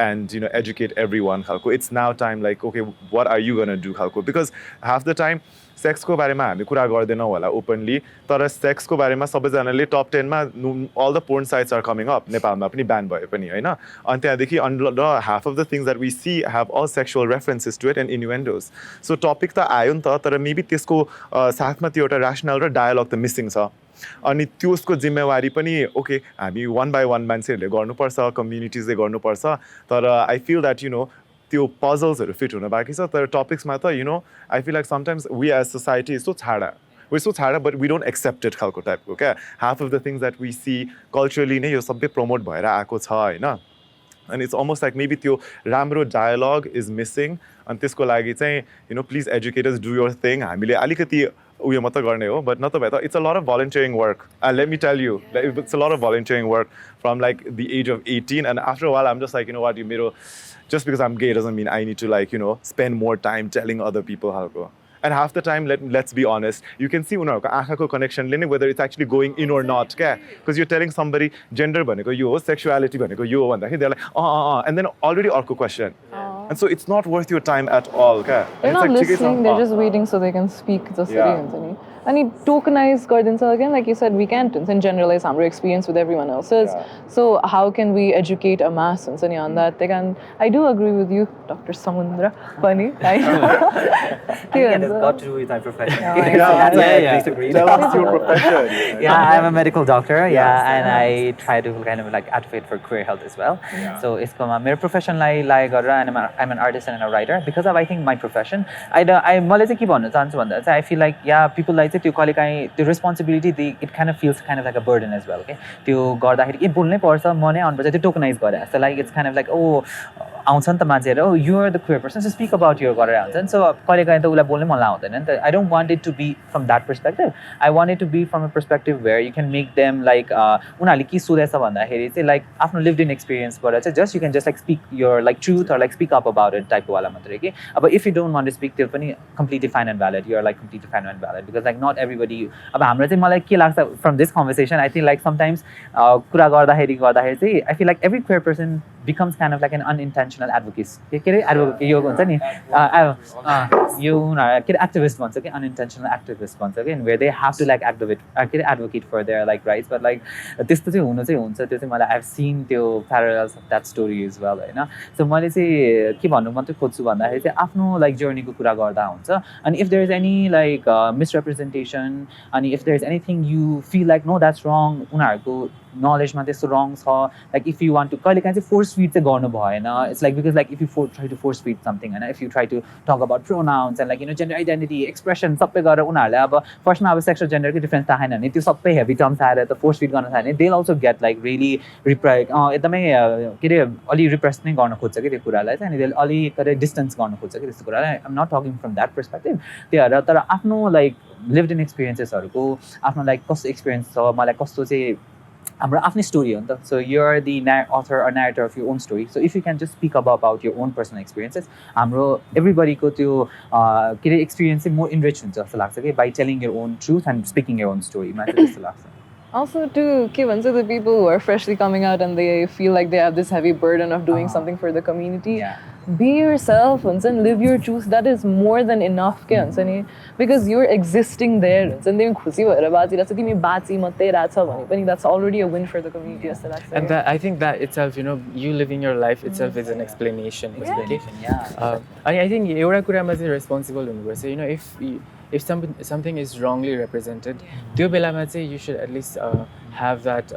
and educate everyone khalko it's now time like okay what are you going to do khalko because half the time sex ko barema हामी कुरा गर्दैनौ होला openly तर sex को बारेमा सबैजनाले top 10 मा all the porn sites are coming up नेपालमा पनि ban भयो पनि हैन अनि त्यहाँदेखि half of the things that we see have all sexual references to it and innuendos so topic त आयो नि त तर maybe त्यसको साथमा त्यो एउटा rational र dialogue त missing छ अनि त्यसको जिम्मेवारी पनि ओके हामी one by one मान्छेहरुले गर्नुपर्छ कम्युनिटिजले गर्नुपर्छ तर I feel that त्यो puzzlesहरु fit हुन बाँकी छ तर टपिक्समा त I feel like sometimes we as society is so छाडा we're so छाडा but we don't accept it खालको टाइपको क्या half of the things that we see culturally नै यो सबै प्रमोट भएर आएको छ हैन and it's almost like maybe त्यो राम्रो dialogue is missing अनि त्यसको लागि चाहिँ please educators do your thing हामीले अलिकति उयो मात्र गर्ने हो but not भए it's a lot of volunteering work let me tell you it's a lot of volunteering work from like the age of 18 and after a while I'm just like what you just because I'm gay doesn't mean I need to like spend more time telling other people how to go and half the time let's be honest you can see उनीहरुको आँखाको connection ले whether it's actually going in or not क्या because you're telling somebody gender भनेको यो हो sexuality भनेको यो हो भन्दाखेरि they're like and then already अर्को question and so it's not worth your time at all क्या they're not listening they're just waiting so they can speak and it tokenize gardens again like you said we can't and generalize our experience with everyone else's so how can we educate a mass and on that they can I do agree with you Dr. Samundra funny it has got to do with my profession tell us your profession I'm a medical doctor and I try to kind of like advocate for queer health as well so it's my profession like I'm an artist and a writer because of I think my profession I मलाई चाहिँ के भन्न चाहन्छु भन्दा चाहिँ I feel like people like त्यो कहिलेकाहीँ त्यो responsibility it kind of feels kind of like a burden as well okay त्यो गर्दाखेरि के बोल्नै पर्छ म नै आउनुपर्छ त्यो टोकनाइज गरे जस्तो like it's kind of like आउँछ नि त मान्छेहरु you are the queer person so speak about your गरेर आउँछ नि so कहिलेकाहीँ त उलाई बोल्नै मन लाग्दैन नि त I don't want it to be from that perspective I want it to be from a perspective where you can make them like उनीहरुले के सोधेछ भन्दाखेरि चाहिँ like आफ्नो lived in experience बाट चाहिँ just you can just like speak your like truth or like speak up about it type वाला मात्रै के अब if you don't want to speak त्यो पनि completely fine and valid you are like completely fine and valid because like not everybody अब हाम्रो चाहिँ मलाई के लाग्छ from this conversation I think like sometimes कुरा गर्दाखेरि चाहिँ I feel like every queer person becomes kind of like an unintentional advocacy. के अरे advocate यो भन्छ नि यो उनीहरू के अरे activist भन्छ कि unintentional activist भन्छ कि where they have to like advocate for their like rights, but like त्यस्तो चाहिँ हुनु चाहिँ हुन्छ, त्यो चाहिँ मलाई I've seen त्यो parallels of that story as well Hahn. So मैले चाहिँ के भन्नु मात्रै खोज्छु भन्दाखेरि चाहिँ आफ्नो like journey को कुरा गर्दा हुन्छ, and if there is any like misrepresentation and if there is anything you feel like no that's wrong उनीहरूको knowledge मा त्यस्तो wrong छ, like if you want to कहिले काहीँ चाहिँ force feed चाहिँ गर्नु भएन. It's like because like if you try to force feed something and if you try to talk about pronouns and like you know gender identity expression सबै गरेर उनीहरूले अब फर्स्टमा अब सेक्सुअल जेन्डरको डिफरेन्स थाहा छैन भने त्यो सबै हेभी टर्म्स आएर त फोर्स फिड गर्न थाल्यो भने they'll also get like really एकदमै के अरे अलि रिप्रेस नै गर्न खोज्छ कि त्यो कुरालाई चाहिँ, अनि they'll अलि कतै डिस्टेन्स गर्न खोज्छ कि त्यस्तो कुरालाई. I'm not talking from that perspective. त्यही भएर तर आफ्नो like lived in experiences-हरुको आफ्नो like कस्तो एक्सपिरियन्स छ, मलाई कस्तो चाहिँ हाम्रो आफ्नै स्टोरी हो नि त. So you're the author or narrator of your own story. So if you can just speak about your own personal experiences, हाम्रो everybody को त्यो के अरे एक्सपिरियन्स चाहिँ more enriched हुन्छ जस्तो लाग्छ कि by telling your own truth and speaking your own story. मलाई चाहिँ त्यस्तो लाग्छ. Also, too, के भन्छ the people who are freshly coming out and they feel like they have this heavy burden of doing something for the community. Yeah. Be yourself and live your truth. That is more than enough के भन्छ नि, because you're existing there. And तिमी खुसी भएर बाँचिरहेछ, तिमी बाँची मात्रै रहेछ भने पनि that's already a win for the community जस्तो लाग्छ. And that, I think that itself, you know, you living your life itself is an explanation. Yeah. And I think एउटा कुरामा चाहिँ responsible हुनुपर्छ. You know, if something is wrongly represented, त्यो बेलामा चाहिँ you should at least have that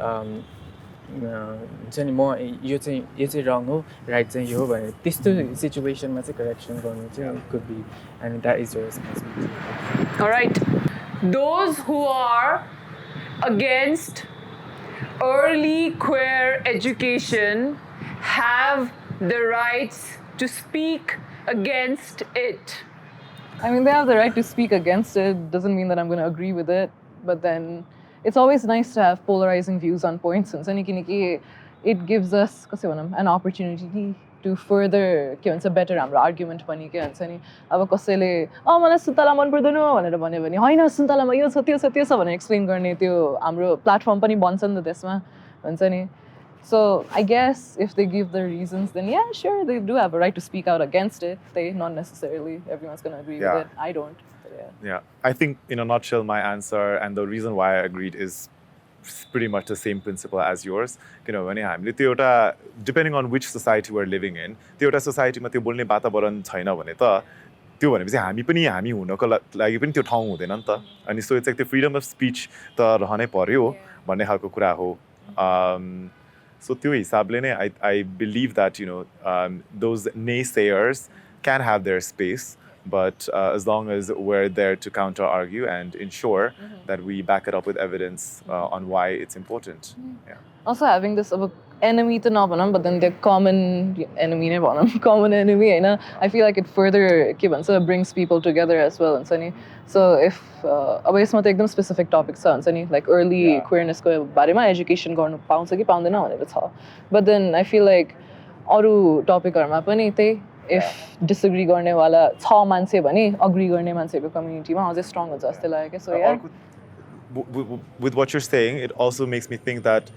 हुन्छ नि म यो चाहिँ wrong हो, right चाहिँ यो हो भनेर त्यस्तो सिचुएसनमा चाहिँ करेक्सन गर्नु चाहिँ could be, and that is your responsibility. All right. Those who are against early queer education have the rights to speak against it. I mean, they have the right to speak against it. Doesn't mean that I'm going to agree with it. But then it's always nice to have polarizing views on points. And it gives us an opportunity to further a better argument. अब कसैले मलाई सुन्तला मन पर्दैन भनेर भन्यो भने हैन सुन्तलामा यो छ त्यो छ भनेर एक्सप्लेन गर्ने त्यो हाम्रो प्लेटफर्म पनि बन्छ नि त त्यसमा, हुन्छ नि. So I guess if they give their reasons, then yeah, sure, they do have a right to speak out against it. Not necessarily everyone's going to agree with it. I don't. But yeah, I think in a nutshell, my answer and the reason why I agreed is pretty much the same principle as yours. You know, depending on which society we're living in, the society ma त्यो बोल्ने वातावरण छैन भने त त्यो भनेपछि हामी पनि हामी हुनको लागि पनि त्यो ठाउँ हुँदैन नि त. अनि सो इट्स लाइक त्यो फ्रीडम अफ स्पीच त रहनै पर्यो भन्ने खालको कुरा हो. So त्यो हिसाबले नै I believe that, you know, those naysayers can have their space, but as long as we're there to counter argue and ensure that we back it up with evidence on why it's important. Yeah. Also having this enemy to not but then the common enemy common enemy, you know, I feel like it further brings people together as well. And so if यसमा त एकदम specific topics छ, like early queerness को बारेमा education गर्नु पाउँछ कि पाउँदैन भनेर छ. But then I feel like अरू टपिकहरुमा पनि त्यही if disagree गर्ने वाला छ मान्छे भने agree गर्ने मान्छेको कम्युनिटीमा अझै strong हुन्छ जस्तो लाग्यो. So yeah, with what you're saying, it also makes me think that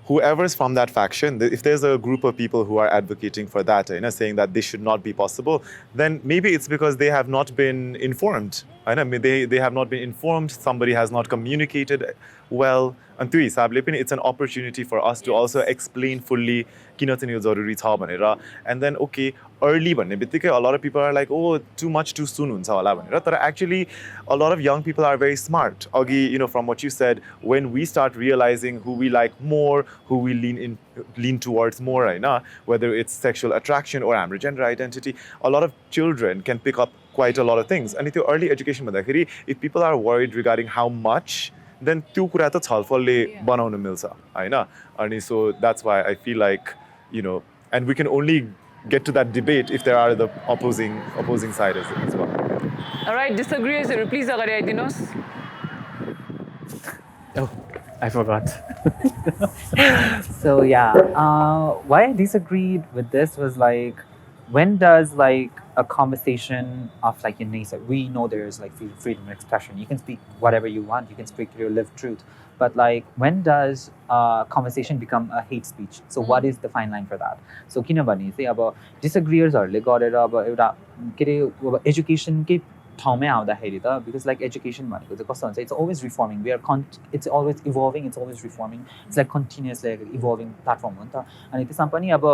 whoever's from that faction, if there's a group of people who are advocating for that, you know, saying that this should not be possible, then maybe it's because they have not been informed. I mean, they have not been informed. Somebody has not communicated well. And it's an opportunity for us to also explain fully किन चाहिँ यो जरुरी छ भनेर. And then okay, early भन्ने बित्तिकै a lot of people are like, oh, too much too soon हुन्छ होला भनेर. तर actually a lot of young people are very smart. Agi, you know, from what you said, when we start realizing who we like more, who we lean towards more, right now, whether it's sexual attraction or हाम्रो gender identity, a lot of children can pick up quite a lot of things. And if your early education भन्दाखेरि, if people are worried regarding how much, then त्यो कुरा त छलफलले बनाउन मिल्छ हैन. अनि so that's why I feel like, you know, and we can only get to that debate if there are the opposing side as well. All right, disagreeers, please agari aidinus. Oh, I forgot. So yeah, why I disagreed with this was like, when does like a conversation of like in nature, we know there's like freedom of expression. You can speak whatever you want. You can speak your lived truth. But like, when does conversation become a hate speech? So what is the fine line for that? So किनभने चाहिँ अब disagreeersहरूले गरेर अब एउटा के अरे अब एजुकेसनकै ठाउँमै आउँदाखेरि त because like education भनेको चाहिँ कस्तो हुन्छ, it's always reforming. It's always evolving, it's always reforming. It's like continuously evolving platform हो नि त. अनि त्यसमा पनि अब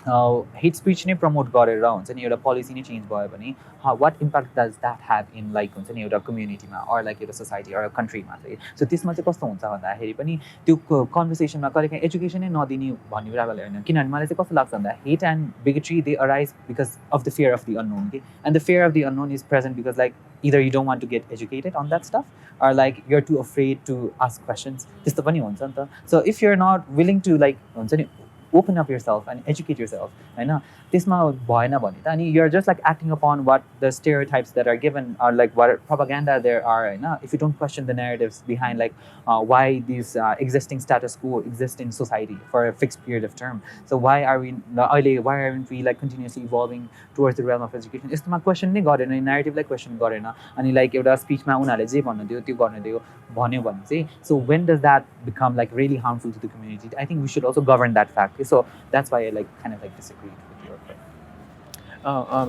हेट स्पिच नै प्रमोट गरेर हुन्छ नि एउटा पोलिसी नै चेन्ज भयो भने what impact does that have in like हुन्छ नि एउटा कम्युनिटीमा अर लाइक एउटा सोसाइटी अर कन्ट्रीमा चाहिँ. सो त्यसमा चाहिँ कस्तो हुन्छ भन्दाखेरि पनि त्यो कन्भर्सेसनमा कहिलेकाहीँ एजुकेसन नै नदिने भन्ने कुराले होइन. किनभने मलाई चाहिँ कस्तो लाग्छ भन्दा hate and bigotry they arise because of the fear of the unknown के. And the fear of the unknown is present because like either you don't want to get educated on that stuff or like you're too afraid to ask questions. त्यस्तो पनि हुन्छ नि त. So if you're not willing to like हुन्छ नि open up yourself and educate yourself, होइन, त्यसमा भएन भने त अनि you're just like acting upon what the stereotypes that are given or like what propaganda there are, होइन. If you don't question the narratives behind like why these existing status quo exist in society for a fixed period of term, so why aren't we like continuously evolving towards the realm of education? यस्तोमा question नै गरेन, narrative like question गरेन अनि like एउटा स्पिचमा उनीहरूले जे भन्नु दियो त्यो गर्न दियो भन्यो भने चाहिँ, so when does that become like really harmful to the community? I think we should also govern that fact. So that's why I like kind of like disagreed with your point.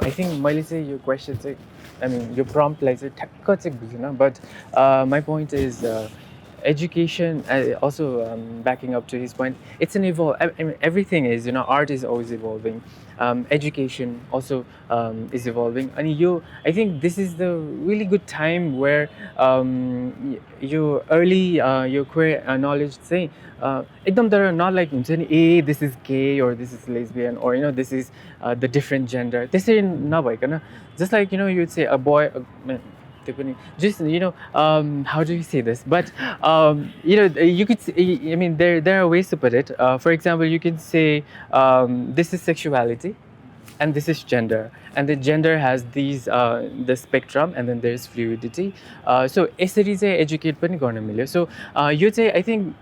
I think मैले चाहिँ यो question चाहिँ I mean यो प्रम्प्टलाई चाहिँ ठ्याक्क चाहिँ बुझिनँ, but my point is education, also backing up to his point, it's an I mean, everything is, you know, art is always evolving. Education also is evolving. And I think this is the really good time where your early your queer knowledge say ekdam there are not like this is gay or this is lesbian or, you know, this is the different gender. This is nabhaikana, just like, you know, you'd say a boy just, you know, how do you say this, but you know, you could say, I mean, there are ways to put it. For example, you can say this is sexuality and this is gender, and the gender has these the spectrum, and then there's fluidity. So यसरी चाहिँ educate पनि गर्न मिल्यो. So यो चाहिँ I think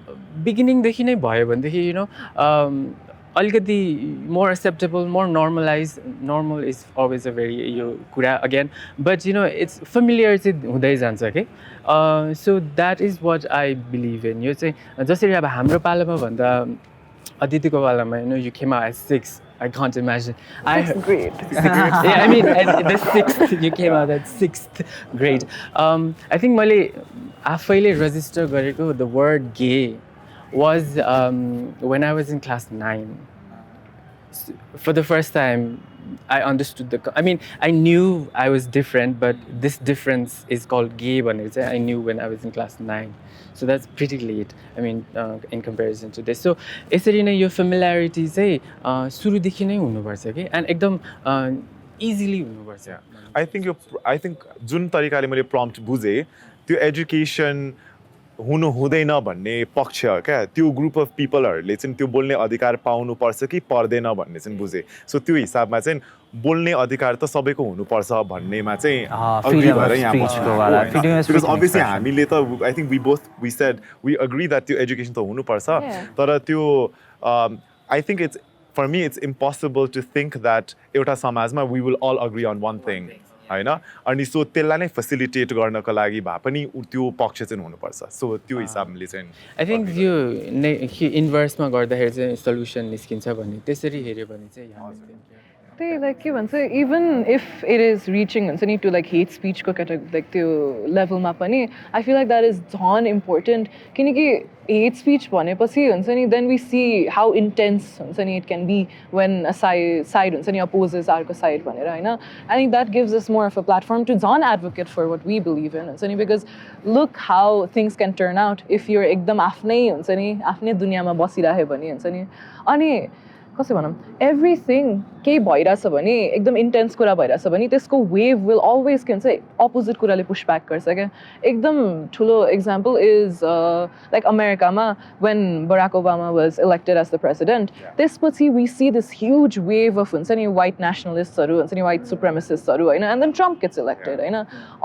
beginning देखि नै भयो भनेदेखि, you know, अलिकति more acceptable, more normalized. Normal is always a very यो कुरा again, but you know, it's familiar चाहिँ हुँदै जान्छ के. So that is what I believe in. यो चाहिँ जसरी अब हाम्रो पालामा भन्दा अदितिको पालामा, you know, you came out at 6. I can't imagine. Sixth grade. Yeah, I mean, at the 6th, you came out at 6th grade. I think मैले आफैले register गरेको the word gay was when I was in class 9. For the first time, I understood I mean, I knew I was different, but this difference is called gay भनेर चाहिँ I knew when I was in class 9. So that's pretty late, I mean, in comparison to this. So यसरी नै यो familiarity चाहिँ सुरुदेखि नै हुनुपर्छ के, and एकदम easily हुनुपर्छ. I think जुन तरिकाले मैले prompt बुझेँ त्यो एजुकेसन हुनु हुँदैन भन्ने पक्ष क्या, त्यो ग्रुप अफ पिपलहरूले चाहिँ त्यो बोल्ने अधिकार पाउनुपर्छ कि पर्दैन भन्ने चाहिँ बुझेँ. सो त्यो हिसाबमा चाहिँ बोल्ने अधिकार त सबैको हुनुपर्छ भन्नेमा चाहिँ अग्री भएर यहाँ बस्नु. बिकज अभियसली हामीले त I think we said we agree that त्यो एजुकेसन त हुनुपर्छ, तर त्यो I think it's for me it's impossible to think that एउटा समाजमा we will all agree on one thing, होइन. अनि सो त्यसलाई नै फेसिलिटेट गर्नको लागि भए पनि त्यो पक्ष चाहिँ हुनुपर्छ. सो त्यो हिसाबले चाहिँ आई थिङ्क यो इन्भर्समा गर्दाखेरि चाहिँ सल्युसन निस्किन्छ भन्ने त्यसरी हेऱ्यो भने चाहिँ त्यही लाइक के भन्छ, even if it is reaching हुन्छ नि टु लाइक हेट स्पिचको लाइक त्यो लेभलमा पनि I feel like that is झन इम्पोर्टेन्ट. किनकि हेट स्पिच भनेपछि हुन्छ नि then we see how intense हुन्छ नि it can be when a side हुन्छ नि अपोजेस अर्को साइड भनेर, होइन. I think that gives us more of a platform to झन advocate for what we believe in हुन्छ नि. Because look how things can turn out if your एकदम आफ्नै हुन्छ नि आफ्नै दुनियाँमा बसिराख्यो भने हुन्छ नि. अनि कसो भनौँ, एभ्रिथिङ केही भइरहेछ भने एकदम इन्टेन्स कुरा भइरहेछ भने त्यसको वेभ विल अलवेज के भन्छ अपोजिट कुराले पुस ब्याक गर्छ क्या. एकदम ठुलो एक्जाम्पल इज लाइक अमेरिकामा when Barack Obama was elected as the president, त्यसपछि we see this huge wave of हुन्छ नि वाइट नेसनलिस्टहरू हुन्छ नि वाइट सुप्रेमेसिस्टहरू, होइन. And then Trump gets elected, होइन.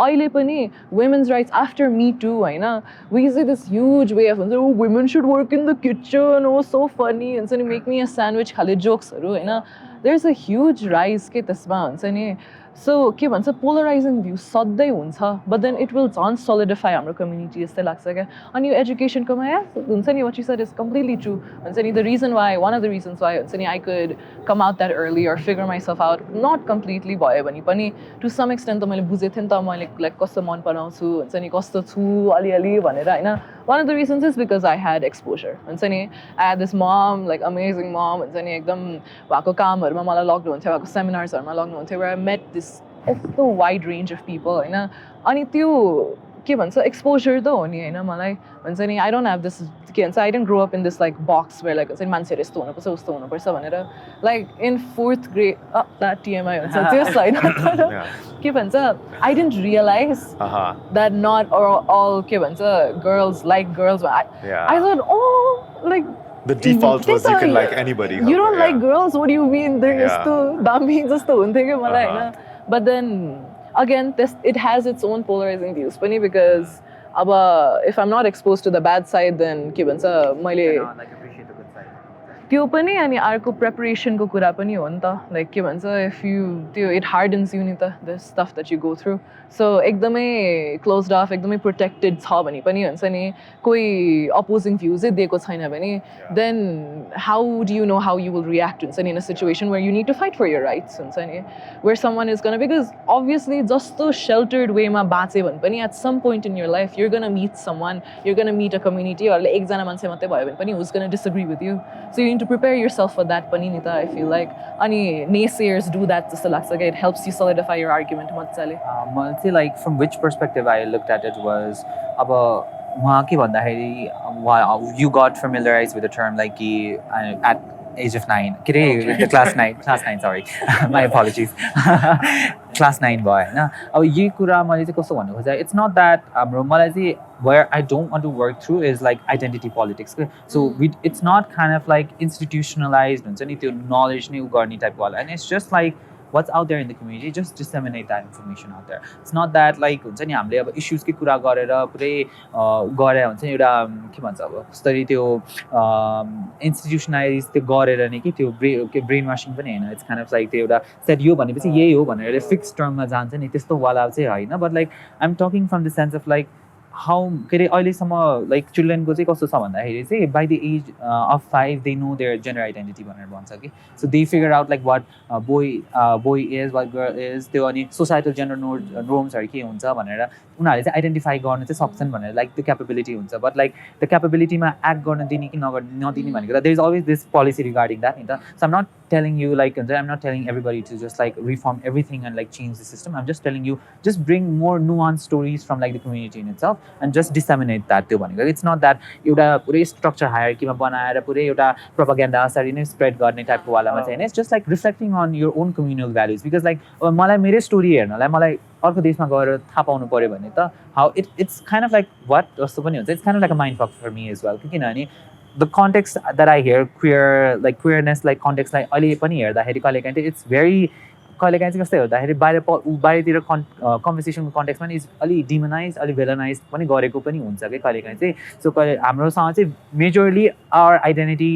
अहिले पनि women's rights after me too, होइन, we see this huge wave of हुन्छ women should work in the kitchen, oh so funny हुन्छ नि, मेक मी अ स्यान्डविच खाले जोक्सहरू, होइन. there's a huge rise के त्यसमा हुन्छ नि so के भन्छ polarizing view सधैँ हुन्छ but then it will झन् solidify हाम्रो community जस्तै लाग्छ क्या अनि यो educationकोमा हुन्छ नि what you said is completely true हुन्छ नि the reason why one of the reasons why हुन्छ नि I could come out that early or figure myself out not completely भयो भने पनि to some extent त मैले बुझेको थिएँ नि त मैले like कस्तो मन पराउँछु हुन्छ नि कस्तो छु अलिअलि भनेर हैन one of the reasons is because I had exposure हुन्छ नि I had this mom like amazing mom हुन्छ नि एकदम उहाँको कामहरुमा मलाई लग्नुहुन्थ्यो उहाँको सेमिनार्सहरुमा लग्नुहुन्थ्यो where I met this यस्तो wide range of people हैन अनि त्यो के भन्छ exposure त हो नि हैन मलाई भन्छ नि I don't have this के भन्छ I didn't grow up in this like box where like हुन्छ नि मान्छेहरु यस्तो हुनुपर्छ उस्तो हुनुपर्छ भनेर like in 4th grade that TMI हुन्छ त्यो छैन तर के भन्छ I didn't realize that not all के भन्छ girls like girls I thought oh like the default was you can like anybody you don't like girls what do you mean they're यस्तो दामी जस्तो हुन्थ्यो के मलाई हैन but then again it has its own polarizing views पनि because अब if I'm not exposed to the bad side then के भन्छ मैले त्यो पनि अनि अर्को प्रिपरेसनको कुरा पनि हो नि त लाइक के भन्छ if you त्यो it hardens you नि त the stuff that you go through so एकदमै closed off एकदमै protected छ भने पनि हुन्छ नि कोही opposing views दिएको छैन भने then how do you know how you will react हुन्छ नि in a situation where you need to fight for your rights हुन्छ नि where someone is going to because obviously जस्तो sheltered way मा बाँचे भने पनि at some point in your life you're going to meet someone you're going to meet a community or एकजना मान्छे मात्रै भयो भने पनि who's going to disagree with you so you need to prepare yourself for that पनि नि त I feel like अनि naysayers do that जस्तो लाग्छ कि it helps you solidify your argument मजाले मैले चाहिँ like from which perspective I looked at it was अब उहाँ के भन्दाखेरि you got familiarized with the term like कि at age of 9 के अरे class 9 sorry my apologies class 9 भयो हैन अब यही कुरा मैले चाहिँ कस्तो भन्नु खोजेँ it's not that हाम्रो मलाई चाहिँ where I don't want to work through is like identity politics so it's not kind of like institutionalized हुन्छ नि त्यो knowledge नै गर्ने type वाला and it's just like what's out there in the community just disseminate that information out there it's not that like हुन्छ नि हामीले अब issues के कुरा गरेर पुरै गरे हुन्छ नि एउटा के भन्छ अब कस्तरी त्यो institutionalize त्यो गरेर नि के त्यो brain washing पनि हैन it's kind of like त्यो एउटा said यो भनेपछि यही हो भनेर fixed term मा जान्छ नि त्यस्तो वाला चाहिँ हैन but like I'm talking from the sense of like how के अरे अहिलेसम्म like children को चाहिँ कस्तो छ भन्दाखेरि चाहिँ by the age of 5 they know their gender identity भनेर भन्छ कि so they figure out like what boy is what girl is त्यो अनि societal gender norms हरु के हुन्छ भनेर उनीहरुले चाहिँ आइडेन्टिफाई गर्न चाहिँ सक्छन् भनेर like the capability हुन्छ but like the capability मा act गर्न दिने कि नदिने भनेको त there is always this policy regarding that नि त so I'm not telling you like I'm not telling everybody to just like reform everything and like change the system I'm just telling you just bring more nuanced stories from like the community in itself and just disseminate that त्यो भनेको it's not that एउटा पुरै structure hierarchy मा बनाएर पुरै एउटा propaganda असरी नै spread गर्ने टाइपको वालामा चाहिँ it's just like reflecting on your own communal values because like मलाई मेरो story हेर्नलाई मलाई अर्को देशमा गएर थाहा पाउनु पर्यो भने त how it's kind of like what जस्तो पनि हुन्छ it's kind of like a mind fuck for me as well किनभने the context that I hear queerness like context like अहिले पनि हेर्दाखेरि कहिलेकाहीँ it's very कहिलेकाहीँ चाहिँ कस्तै हेर्दाखेरि बाहिरतिर कन्भर्सेसनको कन्टेक्स्टमा नि अलि डिमोनाइज अलि भेलनाइज पनि गरेको पनि हुन्छ कि कहिलेकाहीँ चाहिँ सो हाम्रोसँग चाहिँ majorly our identity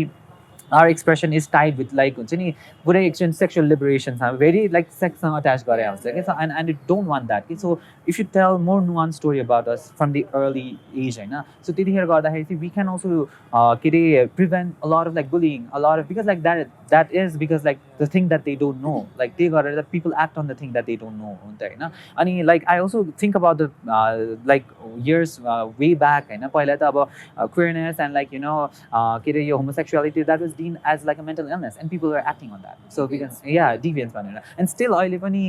our expression is tied with like हुन्छ नि पुरै action sexual liberation very like सेक्ससँग अट्याच गरे हुन्छ के so and I don't want that so if you tell more nuanced story about us from the early age Hahn so त्यतिखेर गर्दाखेरि चाहिँ we can also के अरे prevent a lot of like bullying a lot of because like that is because like the thing that they don't know like they got that people act on the thing that they don't know हुन्छ हैन अनि like I also think about the like years way back हैन पहिला त अब queerness and like you know के अरे यो homosexuality that was deemed as like a mental illness and people were acting on that so because deviance भनेर and still अहिले पनि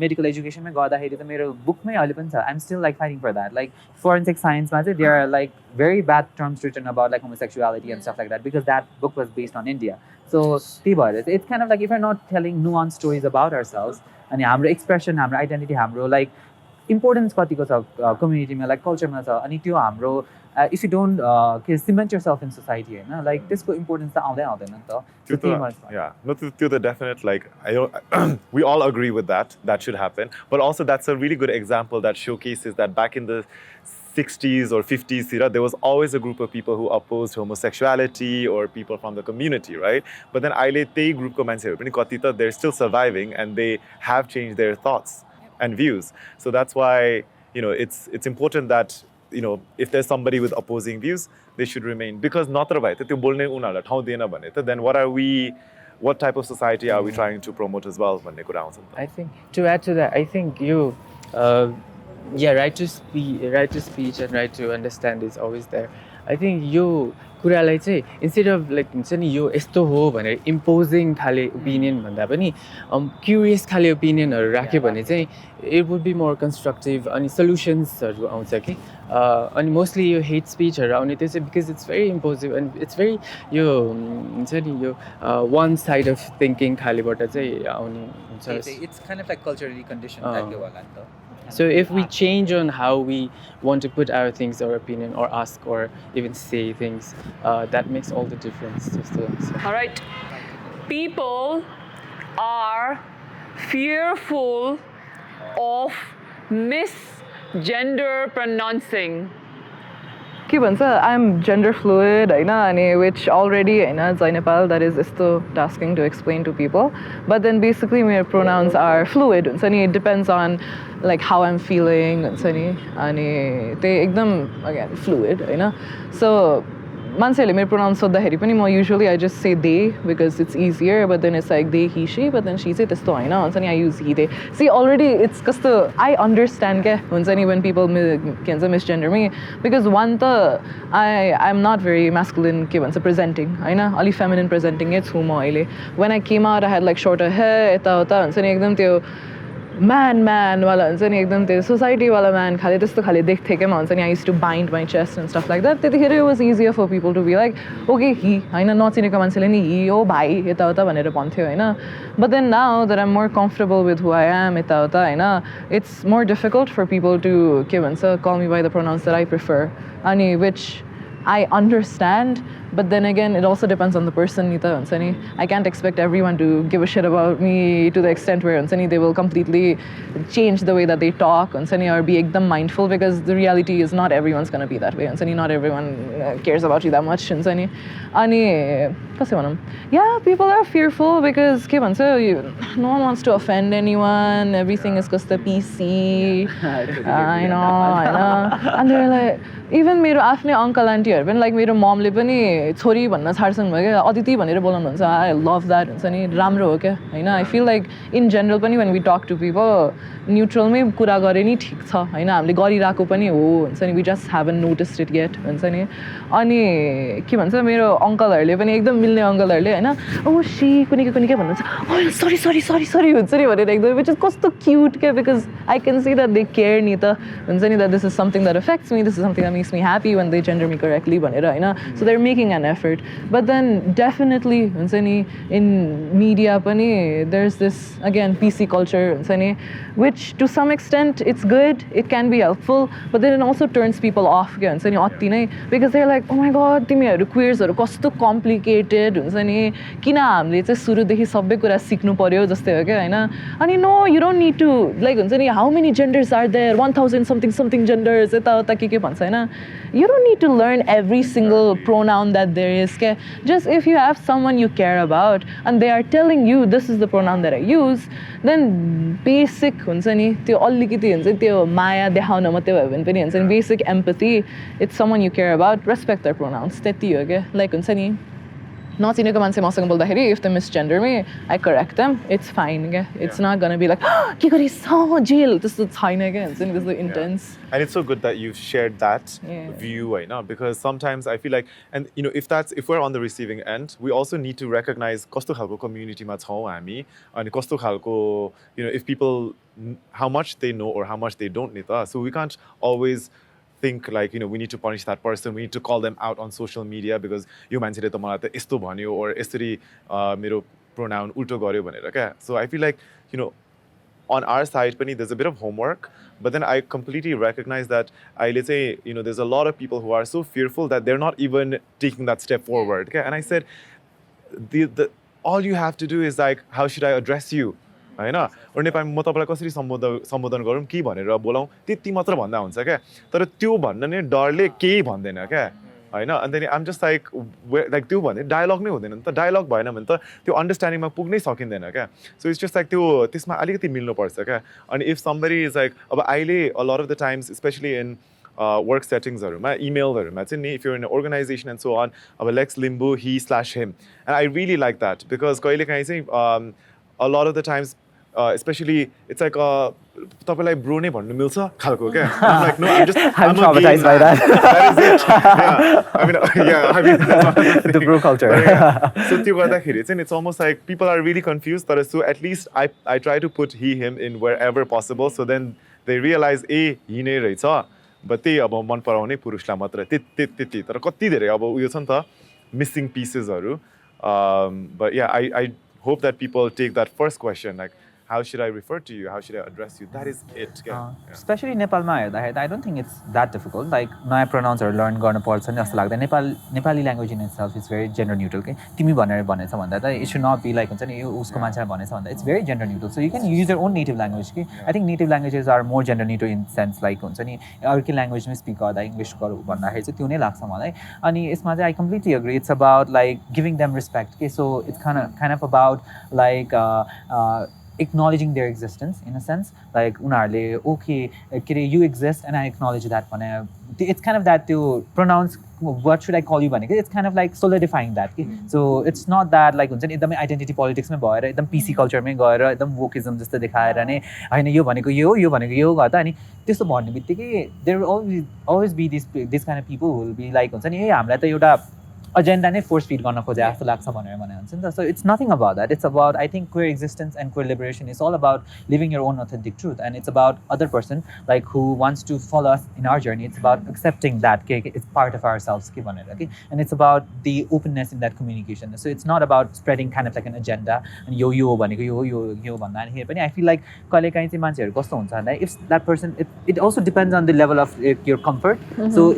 medical education मै गर्दाखेरि त मेरो बुकमै अहिले पनि छ I'm still like fighting for that like forensic science मा चाहिँ there are like very bad terms written about like homosexuality and stuff like that because that book was based on India so त्यही भएर it's kind of like if we're not telling nuanced stories about ourselves अनि हाम्रो expression हाम्रो identity हाम्रो like importance कतिको छ कम्युनिटीमा like कल्चरमा छ अनि त्यो हाम्रो if you don't cement yourself in society हैन like त्यसको इम्पोर्टेन्स त आउँदैन नि त त्यो त definite like we all agree with that should happen but also that's a really good example that showcases that back in the 60s or 50s, there was always a group of people who opposed homosexuality or people from the community, right? But then अहिले त्यही ग्रुपको मान्छेहरू पनि कति त they're still surviving and they have changed their thoughts and views. So that's why, it's important that, if there's somebody with opposing views, they should remain. Because नत्र भए त त्यो बोल्ने उनीहरूलाई ठाउँ दिएन भने त then what type of society are we trying to promote as well भन्ने कुरा आउँछ नि त. I think to add to that, I think right to speech and right to understand is always there. I think यो कुरालाई चाहिँ instead of like हुन्छ नि यो यस्तो हो भनेर imposing खाले opinion भन्दा पनि curious खाले opinionहरू राख्यो भने चाहिँ it would be more constructive अनि solutionsहरू आउँछ कि अनि mostly यो hate speechहरू आउने त्यो चाहिँ because it's very imposive and it's very यो हुन्छ नि यो one side of thinking खालेबाट चाहिँ आउने हुन्छ. It's kind of like culturally conditioned type हो होला नि त. So if we change on how we want to put our things or opinion or ask or even say things, that makes all the difference. All right. People are fearful of misgender pronouncing. के भन्छ I'm gender fluid होइन अनि which already होइन जय Nepal that is यस्तो tasking to explain to people, but then basically मेरो pronouns are fluid हुन्छ नि, it depends on like how I'm feeling हुन्छ नि अनि त्यही एकदम again fluid होइन. So मान्छेहरूले मेरो pronouns सोद्धाखेरि पनि म usually I just say they because it's easier, but then it's like they, he, she, but then she चाहिँ त्यस्तो होइन हुन्छ नि I use he, they. See already it's कस्तो I understand क्या हुन्छ नि when people के भन्छ misgender me because one त I'm not very masculine के भन्छ presenting होइन अलि feminine presenting छु म अहिले. When I came out I had like shorter hair यताउता हुन्छ नि एकदम त्यो man वाला हुन्छ नि एकदम त्यो society वाला man खाले त्यस्तो खाले देख्थेँ क्या म हुन्छ नि I used to bind my chest and stuff like that. त्यतिखेर it was easier for people to be like okay he होइन नचिनेको मान्छेले नि he हो भाइ यताउता भनेर भन्थ्यो होइन. But then now that I'm more comfortable with who I am यताउता होइन it's more difficult for people to के भन्छ call me by the pronouns that I prefer अनि which I understand, but then again, it also depends on the person. I can't expect everyone to give a shit about me to the extent where they will completely change the way that they talk or be ekdam mindful, because the reality is not everyone's going to be that way. Not everyone cares about you that much. Yeah, people are fearful because no one wants to offend anyone. Everything is just PC. I know. And they're like, even मेरो आफ्नै uncle auntyहरु पनि like मेरो momले पनि छोरी भन्न छाड्छन् भयो के अदिति भनेर बोलाउनुहुन्छ. I love that हुन्छ नि राम्रो हो के हैन. I feel like in general पनि when we talk to people neutral मै कुरा गरे नि ठीक छ हैन. हामीले गरिराको पनि हो हुन्छ नि, we just haven't noticed it yet हुन्छ नि. अनि के भन्छ मेरो अंकलहरुले पनि एकदम मिल्ने अंकलहरुले हैन ओ शी कुनै के भन्नुहुन्छ. Oh sorry हुन्छ नि भनेर एकदम which is कस्तो cute के because I can see that they care नि त हुन्छ नि that this is something that affects me, this is something that makes me happy when they gender me correctly भनेर हैन. So they're making an effort, but then definitely हुन्छ नि in media पनि there's this again PC culture हुन्छ नि which to some extent it's good, it can be helpful, but then it also turns people off के हुन्छ नि अति नै because they're like oh my god तिमीहरु queersहरु कस्तो complicated हुन्छ नि किन हामीले चाहिँ सुरुदेखि सबै कुरा सिक्नु पर्यो जस्तै हो के हैन. अनि no you don't need to like हुन्छ नि how many genders are there 1000 something genders यता उता के भन्छ हैन. You don't need to learn every single pronoun that there is. Okay? Just if you have someone you care about and they are telling you this is the pronoun that I use, then basic हुन्छ नि त्यो अलिकति हुन्छ त्यो माया देखाउन मात्रै भयो भने पनि हुन्छ नि basic empathy, it's someone you care about, respect their pronouns त्यति हो के. Like हुन्छ नि नचिनेको मान्छे मसँग बोल्दाखेरि if they misgender me I correct them, it's fine के. It's not gonna be like के गरिस् जेल त्यस्तो छैन के हुन्छ नि त्यस्तो intense. And it's so good that you've shared that view right now, because sometimes I feel like, and if we're on the receiving end, we also need to recognize कस्तो खालको community मा छौं हामी अनि कस्तो खालको if people how much they know or how much they don't need us. So we can't always think like we need to punish that person, we need to call them out on social media because यो मान्छेले त मलाई त यस्तो भन्यो or यसरी मेरो pronoun उल्टो गर्यो भनेर क्या. So I feel like on our side पनि there's a bit of homework, but then I completely recognize that let's say there's a lot of people who are so fearful that they're not even taking that step forward. Okay? And I said the all you have to do is like how should I address you? होइन अरू नेपालीमा म तपाईँलाई कसरी सम्बोधन गरौँ के भनेर बोलाउँ त्यति मात्र भन्दा हुन्छ क्या तर त्यो भन्न नै डरले केही भन्दैन क्या होइन अनि त्यहाँदेखि आम जस्ट लाइक त्यो भने डायलग नै हुँदैन नि त डायलग भएन भने त त्यो अन्डरस्ट्यान्डिङमा पुग्नै सकिँदैन क्या सो इट्स जस्ट लाइक त्यो त्यसमा अलिकति मिल्नुपर्छ क्या अनि इफ समबडी इज लाइक अब अहिले a lot of the times specially in work सेटिङ्सहरूमा इमेलहरूमा चाहिँ नि if you in organisation and so on अब Lex Limbu he him and I really like that because कहिलेकाहीँ चाहिँ a lot of the times specially it's like तपाईँलाई bro नै भन्नु मिल्छ खालको क्या like no I'm traumatized by that. That is it. Yeah. I mean, that's one of the The bro culture. So त्यो गर्दाखेरि चाहिँ it's almost like people are really confused तर so at least I try to put he him in wherever possible so then they realize he नै रहेछ but त्यही अब मन पराउने पुरुषलाई मात्र त्यति तर कति धेरै अब उयो छ नि त missing पिसेसहरू but yeah I hope that people take that first question like how should I refer to you? How should I address you? That is it. Especially नेपालमा हेर्दाखेरि I don't think it's that difficult. Like नयाँ pronounceहरू learn गर्नुपर्छ नि जस्तो लाग्दैन. Nepali language in itself is very gender neutral. के तिमी भनेर भनेछ भन्दा त it should not be like हुन्छ नि यो उसको मान्छेले भनेछ भन्दा it's very gender neutral. So you can use your own native language. के I think native languages are more gender neutral in sense like हुन्छ नि अर्कै language मा speak गर्दा English गरौँ भन्दाखेरि चाहिँ त्यो नै लाग्छ मलाई. अनि यसमा चाहिँ I completely agree. It's about like giving them respect. के so it's kind of about like acknowledging their existence in a sense like unarle okay you exist and I acknowledge that bhane it's kind of that to pronounce what should I call you bhane it's kind of like solidifying that so it's not that like huncha ni ekdamai identity politics ma bhayera ekdam PC culture mai gaera ekdam wokeism jasto dekhayera ne haina yo bhaneko yo bhaneko yo गर्दा अनि त्यस्तो भन्ने बित्तिकै there will always be this kind of people who will be like huncha ni हामीलाई त एउटा agenda नै force feed गर्न खोजे जस्तो लाग्छ भनेर भने हुन्छ नि त so it's nothing about that it's about I think queer existence and queer liberation is all about living your own authentic truth and it's about other person like who wants to follow us in our journey it's about accepting that it's part of ourselves के भनेर okay and it's about the openness in that communication so it's not about spreading kind of like an agenda and yo भनेको यो भन्दाखेरि पनि I feel like कहिलेकाहीँ चाहिँ मान्छेहरू कस्तो हुन्छ भन्दा if that person it also depends on the level of your comfort so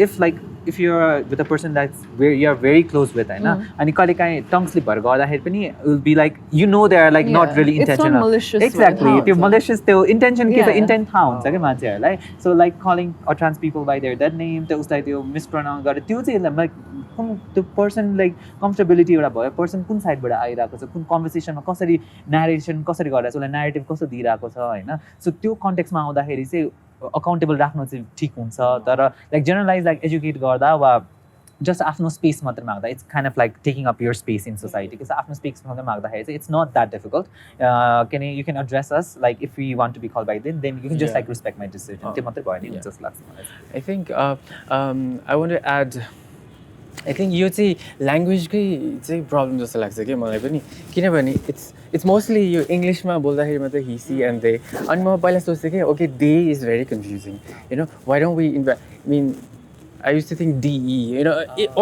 if you're with a person that's where you're very close with हैन अनि कहिलेकाहीँ टङ स्लिप भएर गर्दाखेरि पनि will be like you know they are like not really intentional it's not malicious exactly त्यो malicious त्यो intention के छ intent थाहा हुन्छ के मान्छेहरूलाई so like calling or trans people by their dead name त्यो उसलाई त्यो mispronounce गरे त्यो चाहिँ like कुन त्यो पर्सन लाइक कम्फर्टेबिलिटी एउटा भयो पर्सन कुन साइडबाट आइरहेको छ कुन कन्भर्सेसनमा कसरी नरेसन कसरी गरिरहेको छ उसलाई नरेटिभ कस्तो दिइरहेको छ होइन सो त्यो कन्टेक्स्टमा आउँदाखेरि चाहिँ अकाउन्टेबल राख्नु चाहिँ ठिक हुन्छ तर लाइक जेनरलाइज लाइक एजुकेट गर्दा वा जस्ट आफ्नो स्पेस मात्र माग्दा it's kind of like taking up your space in society कि आफ्नो स्पेस मात्र माग्दाखेरि चाहिँ it's not that difficult can you can address us like if you want to be called by then you can just like respect my decision त्यो मात्रै भयो नि हुन्छ जस्तो लाग्छ मलाई I think I want to add I think यो चाहिँ ल्याङ्ग्वेजकै चाहिँ प्रब्लम जस्तो लाग्छ क्या मलाई पनि किनभने इट्स मोस्टली यो इङ्ग्लिसमा बोल्दाखेरि मात्रै हिसी एन्ड दे अनि म पहिला सोच्थेँ कि okay they is very confusing you know why don't we mean I used to think DE, you know,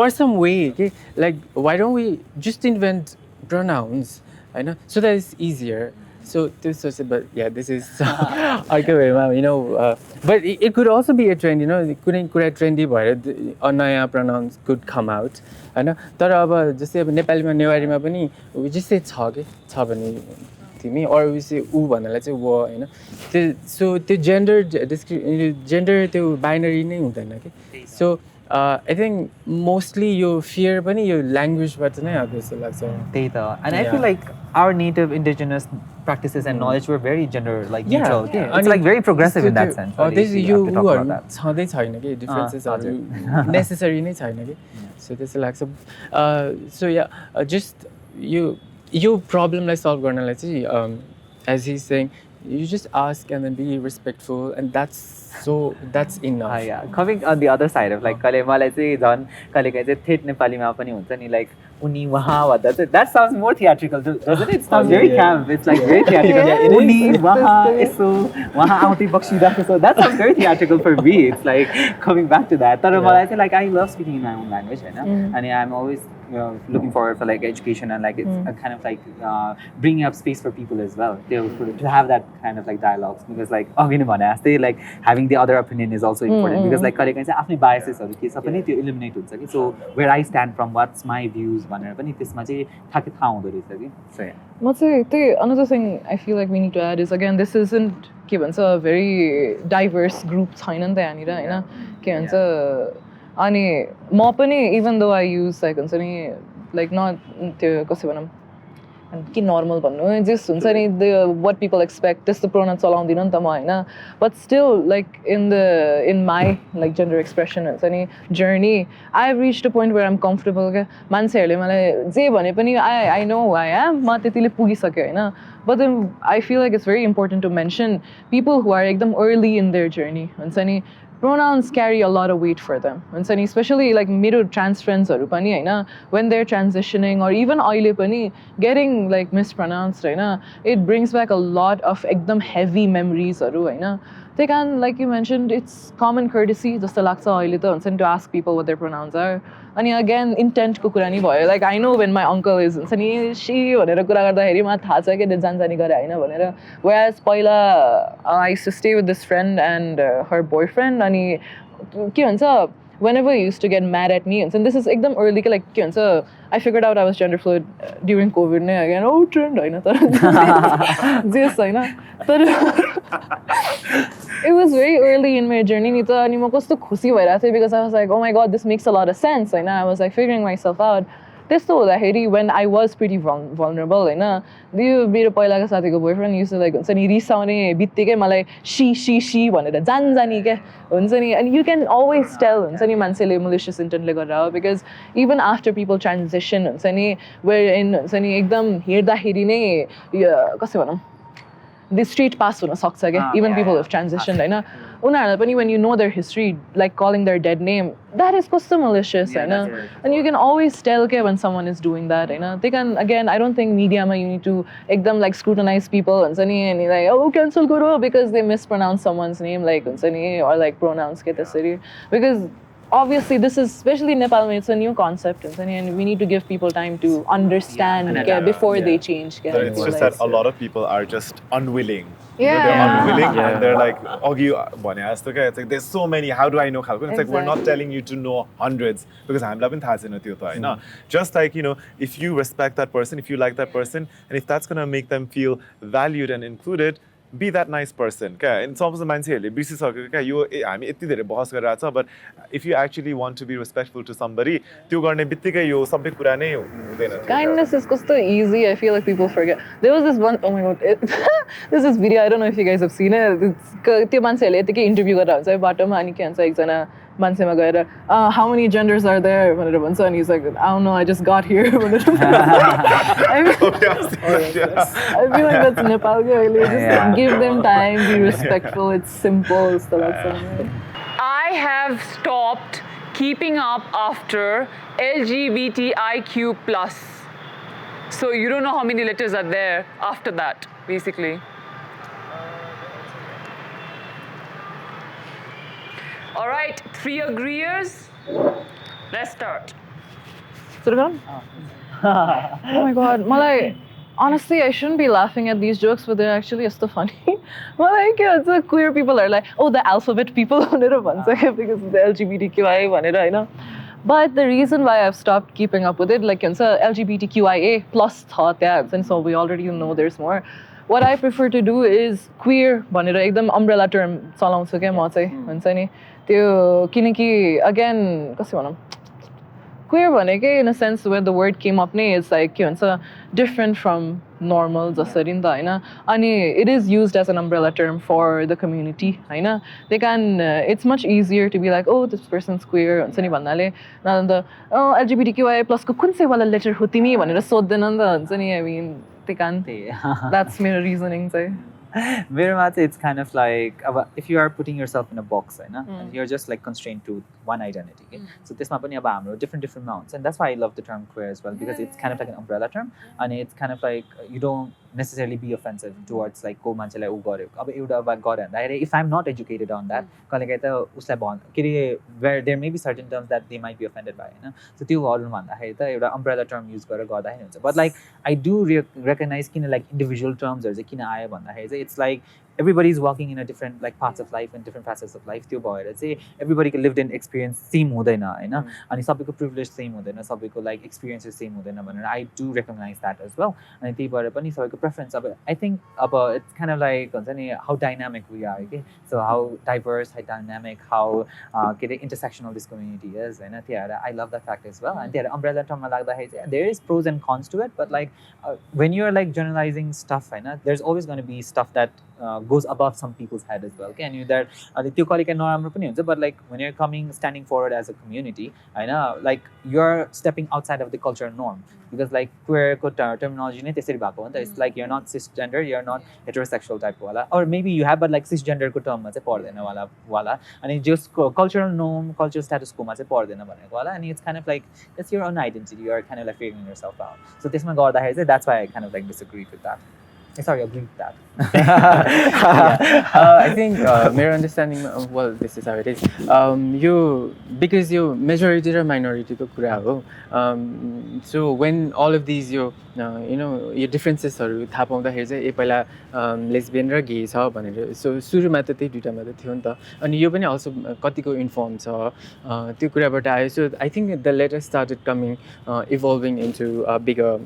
or some way, okay? Like, why don't we just invent pronouns, I know, so that it's easier. So this was, but yeah, this is, you know, but it could also be a trend, you know, it could have trendy, but anaya pronouns could come out, I know. तर अब जस्तै अब नेपालीमा नेवारीमा पनि we just say छ भने तिमी or we say उ भन्नलाई चाहिँ वो हैन त्यो त्यो जेन्डर त्यो बाइनरी नै हुँदैन के सो आई थिङ्क मोस्टली यो फियर पनि यो ल्याङ्ग्वेजबाट नै आएको जस्तो लाग्छ त्यही त and I feel like our native indigenous practices and knowledge were very gender like neutral it's like very progressive in that sense this you छँदै छैन के डिफरेन्सेसहरु नेसेसरी नै छैन के सो त्यसो लाग्छ सो या जस्ट यो प्रब्लमलाई सल्भ गर्नलाई चाहिँ as he saying you just ask and then be respectful and that's enough yeah coming on the other side of like कहिले मलाई चाहिँ झन् कहिलेकाहीँ चाहिँ थेट नेपालीमा पनि हुन्छ नि लाइक उनी वहाँ भन्दा चाहिँ that sounds more theatrical doesn't it sounds very camp it's like very theatrical उनी वहाँ यसो वहाँ आउँदै बक्सिरहेको छ that sounds very theatrical for me it's like coming back to that तर मलाई चाहिँ like I love speaking in my own language हैन अनि I'm always looking forward for like education and like it's a kind of like bringing up space for people as well to have that kind of like dialogues because like like having the other opinion is also important because like after biases or के सब पनि त्यो eliminate हुन्छ कि so where I stand from what's my views भनेर पनि त्यसमा चाहिँ ठ्याक्कै थाहा हुँदो रहेछ कि so yeah. म चाहिँ त्यही another thing I feel like we need to add is again this isn't के भन्छ a very diverse group छैन नि त यहाँनिर हैन के भन्छ अनि म पनि even though I use like हुन्छ नि like not त्यो कसै भनौँ के normal भन्नु just हुन्छ नि the what people expect त्यस्तो pronoun चलाउँदिन नि त म हैन but still like in my like gender expression हुन्छ नि journey I've reached a point where I'm comfortable के मान्छेहरूले मलाई जे भने पनि I know who I am म त्यतिले पुगिसक्यो हैन but then I feel like it's very important to mention people who are एकदम early in their journey हुन्छ नि pronouns carry a lot of weight for them and especially like मेरो trans friends haru pani haina when they're transitioning or even aile pani getting like mispronounced haina it brings back a lot of ekdam heavy memories haru haina they can like you mentioned it's common courtesy jasto lagcha aile ta huncha ni to ask people what their pronouns are अनि again intent को कुरा नि भयो like I know when my uncle is हुन्छ नि she भनेर कुरा गर्दाखेरि मलाई थाहा छ के जानजानी गरे हैन भनेर whereas पहिला I used to stay with this friend and her boyfriend अनि के भन्छ whenever he used to get mad at me and this is एकदम early के like के भन्छ I figured out I was gender fluid during COVID नै again oh trend हैन तर just हैन तर it was very early in my journey नि त अनि म कस्तो खुसी भइरहेको थिएँ because I was like oh my god this makes a lot of sense Hahn I was like figuring myself out त्यस्तो हुँदाखेरि when I was pretty vulnerable हैन यो मेरो पहिलाको साथीको boyfriend used to like हुन्छ नि रिसाउने बित्तिकै मलाई she भनेर जानी के हुन्छ नि and you can always tell हुन्छ नि मान्छेले malicious intentले गरेर हो because even after people transition हुन्छ नि wherein हुन्छ नि एकदम हेर्दाखेरि नै कसै भनौँ the street pass हुन सक्छ के even people who have transitioned हैन उनीहरूलाई पनि when you know their history like calling their dead name that is कस्तो malicious Hahn and you can always tell के when someone is doing that Hahn they can again I don't think media ma you need to एकदम like scrutinize people हुन्छ नि and like oh cancel Garo because they mispronounce someone's name like हुन्छ नि or like pronouns के त्यसरी because obviously this is especially in Nepal it's a new concept and we need to give people time to understand before they change so it's just that a lot of people are just unwilling they're unwilling and they're like it's like there's so many how do I know it's like we're not telling you to know hundreds because हामीलाई पनि थाहा छैन त्यो त हैन just like if you respect that person if you like that person and if that's going to make them feel valued and included be that nice person क्या in some of the मान्छेहरूले बिर्सिसक्यो क्या यो हामी यति धेरै बहस गरिरहेछ but if you actually want to be respectful to somebody त्यो गर्ने बित्तिकै यो सबै कुरा नै हुँदैन kindness is कस्तो easy I feel like people forget there was this one oh my god there's this video I don't know if you guys have seen it त्यो मान्छेहरूले यतिकै इन्टरभ्यु गरेर हुन्छ बाटोमा अनि के भन्छ एकजना मान्छेमा गएर how many genders are there भनेर भन्छ अनि he's like I don't know I just got here भनेर I feel like that's Nepal just give them time be respectful it's simple stuff I have stopped keeping up after LGBTIQ plus so you don't know how many letters are there after that basically all right 3 agreeers let's start oh my god malai honestly I shouldn't be laughing at these jokes but they're actually so funny malai ke bhन्छ queer people are like oh the alphabet people भनेर भन्छ के because the LGBTQIA भनेर हैन but the reason why I've stopped keeping up with it like LGBTQIA plus छ त्यहाँ and so we already know there's more what I prefer to do is queer भनेर एकदम umbrella term चलाउँछु के म चाहिँ हुन्छ नि त्यो किनकि again कसै भनौँ queer भनेकै in a sense where the word came up नै is like के भन्छ different from normal जसरी नि त हैन अनि it is used as an umbrella term for the community Hahn they can it's much easier to be like oh this person's queer हुन्छ नि भन्नाले न त LGBTQIA+ को कुन चाहिँ वाला लेटर हो तिमी भनेर सोध्दैन नि त हुन्छ नि I mean they can that's मेरो reasoning चाहिँ Meron it's kind of like if you are putting yourself in a box, and you're just like constrained to one identity. Okay? So this mapani aba different mounts, and that's why I love the term queer as well because it's kind of like an umbrella term, and it's kind of like you don't necessarily be offensive towards like को मान्छेलाई उ गर्यो अब एउटा बात गर्यो भन्दाखेरि if I'm not educated on that कहिलेकाहीँ त उसलाई भन् के अरे where there may be certain terms that they might be offended by Hahn so त्यो गर्नु भन्दाखेरि त एउटा umbrella term use गरेर गर्दाखेरि हुन्छ but like I do recognize किन like individual terms हरु चाहिँ किन आयो भन्दाखेरि चाहिँ it's like everybody is walking in a different like parts of life and different facets of life त्यो भएर चाहिँ everybodyको lived in experience same हुँदैन हैन अनि सबैको privilege same हुँदैन सबैको like experiences same हुँदैन भनेर I do recognize that as well अनि त्यही भएर पनि सबैको preference अब I think अब it's kind of like हुन्छ नि how dynamic we are okay so how diverse how dynamic how के अरे intersectional this community is हैन त्यही भएर I love that fact as well and त्यही भएर umbrella term मा लाग्दाखेरि चाहिँ there is pros and cons to it but like when you're like generalizing stuff Hahn there's always going to be stuff that goes above some people's head as well. Okay, and you that त्यो कहिलेकाहीँ नराम्रो पनि हुन्छ but like when you're standing forward as a community, I know like you're stepping outside of the cultural norm because like queer को terminology नै त्यसरी भएको हो नि त it's like you're not cisgender, you're not heterosexual type वाला or maybe you have but like cisgender को term मा चाहिँ पर्दैन वाला अनि just cultural norm, cultural status को मा चाहिँ पर्दैन भनेको वाला and it's kind of like it's your own identity, you're kind of like figuring yourself out. So त्यसमा गर्दाखेरि चाहिँ that's why I kind of like disagree with that. Sorry, agree with that. I think my understanding, well, this is how it is. Because you majority or minority ko kura ho. So when all of these you know your differences are थाहा पाउँदाखेरि चाहिँ पहिला lesbian र gay छ भनेर so सुरुमा त त्यही दुईटा मात्र थियो नि त अनि यो पनि also कतिको inform छ त्यो कुराबाट आयो so I think the letter started coming evolving into a bigger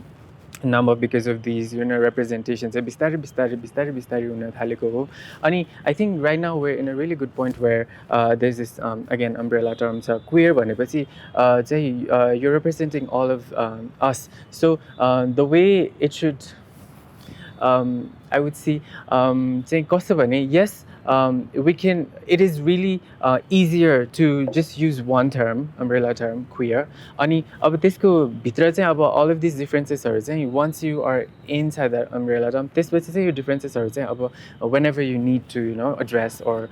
number because of these representations बिस्तारै हुन थालेको हो अनि I think right now we're in a really good point where there's this again umbrella term छ queer भनेपछि चाहिँ you're representing all of us so the way it should I would see चाहिँ कस्तो भने yes we can it is really easier to just use one term umbrella term queer अनि अब त्यसको भित्र चाहिँ अब all of these differences हरु चाहिँ once you are inside that umbrella term त्यसपछि चाहिँ यो differences हरु चाहिँ अब whenever you need to address or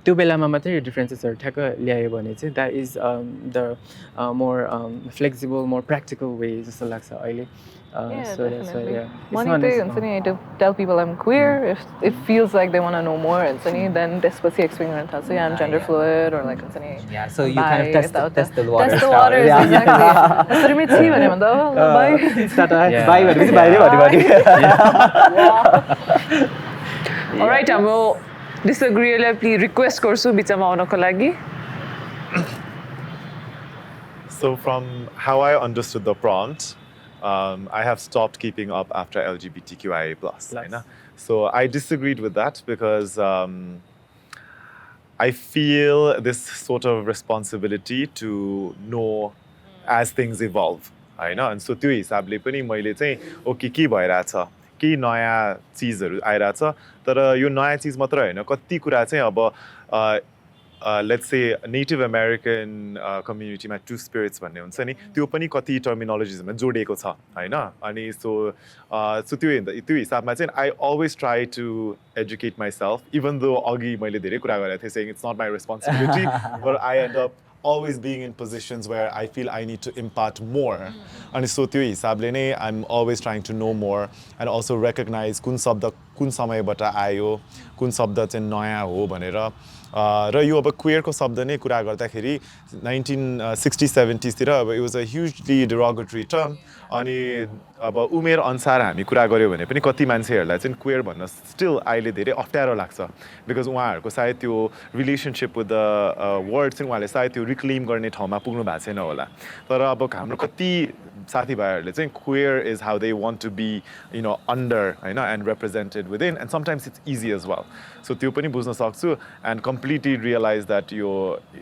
त्यो बेलामा मात्रै यो differences हरु ठ्याक्क ल्यायो भने चाहिँ that is the more flexible more practical way जस्तो लाग्छ अहिले so that's why yeah to tell people I'm queer if it feels like they want to know more then त्यसपछि experiment थाहा छ I'm gender fluid or like yeah so you kind of test the waters test the waters exactly यसरी पनि छि भने भन्दा bye bye भनेपछि बाहिरै भन्नु All right, I will disagree please request गर्छु बिचमा आउनको लागि So from how I understood the prompt I have stopped keeping up after LGBTQIA+. So I disagreed with that because I feel this sort of responsibility to know as things evolve. And so त्यो हिसाबले पनि मैले चाहिँ okay के भइराछ के नयाँ चीजहरु आइराछ तर यो नयाँ चीज मात्र हैन कति कुरा चाहिँ अब let's say Native American community मा two spirits भन्ने हुन्छ नि त्यो पनि कति terminologies मा जोडिएको छ हैन अनि so त्यो हिसाबमा चाहिँ I always try to educate myself even though अघि मैले धेरै कुरा गरेको थिएँ saying it's not my responsibility but I end up always being in positions where I feel I need to impart more and so त्यो हिसाबले नै I'm always trying to know more and also recognize कुन शब्द कुन समयबाट आयो कुन शब्द चाहिँ नयाँ हो भनेर र यो अब queer को शब्द नै कुरा गर्दाखेरि 1960s 70s तिर अब it was a hugely derogatory term अनि अब उमेर अनुसार हामी कुरा गर्यो भने पनि कति मान्छेहरुलाई चाहिँ queer भन्न still अहिले धेरै अप्ठ्यारो लाग्छ because उहाँहरुको सायद त्यो relationship with the word चाहिँ उहाँले सायद त्यो reclaim गर्ने ठाउँमा पुग्नु भएको छैन होला तर अब हाम्रो कति साथीभाइहरुले चाहिँ queer is how they want to be under and represented within and sometimes it's easy as well so त्यो पनि बुझ्न सक्छु and completely realize that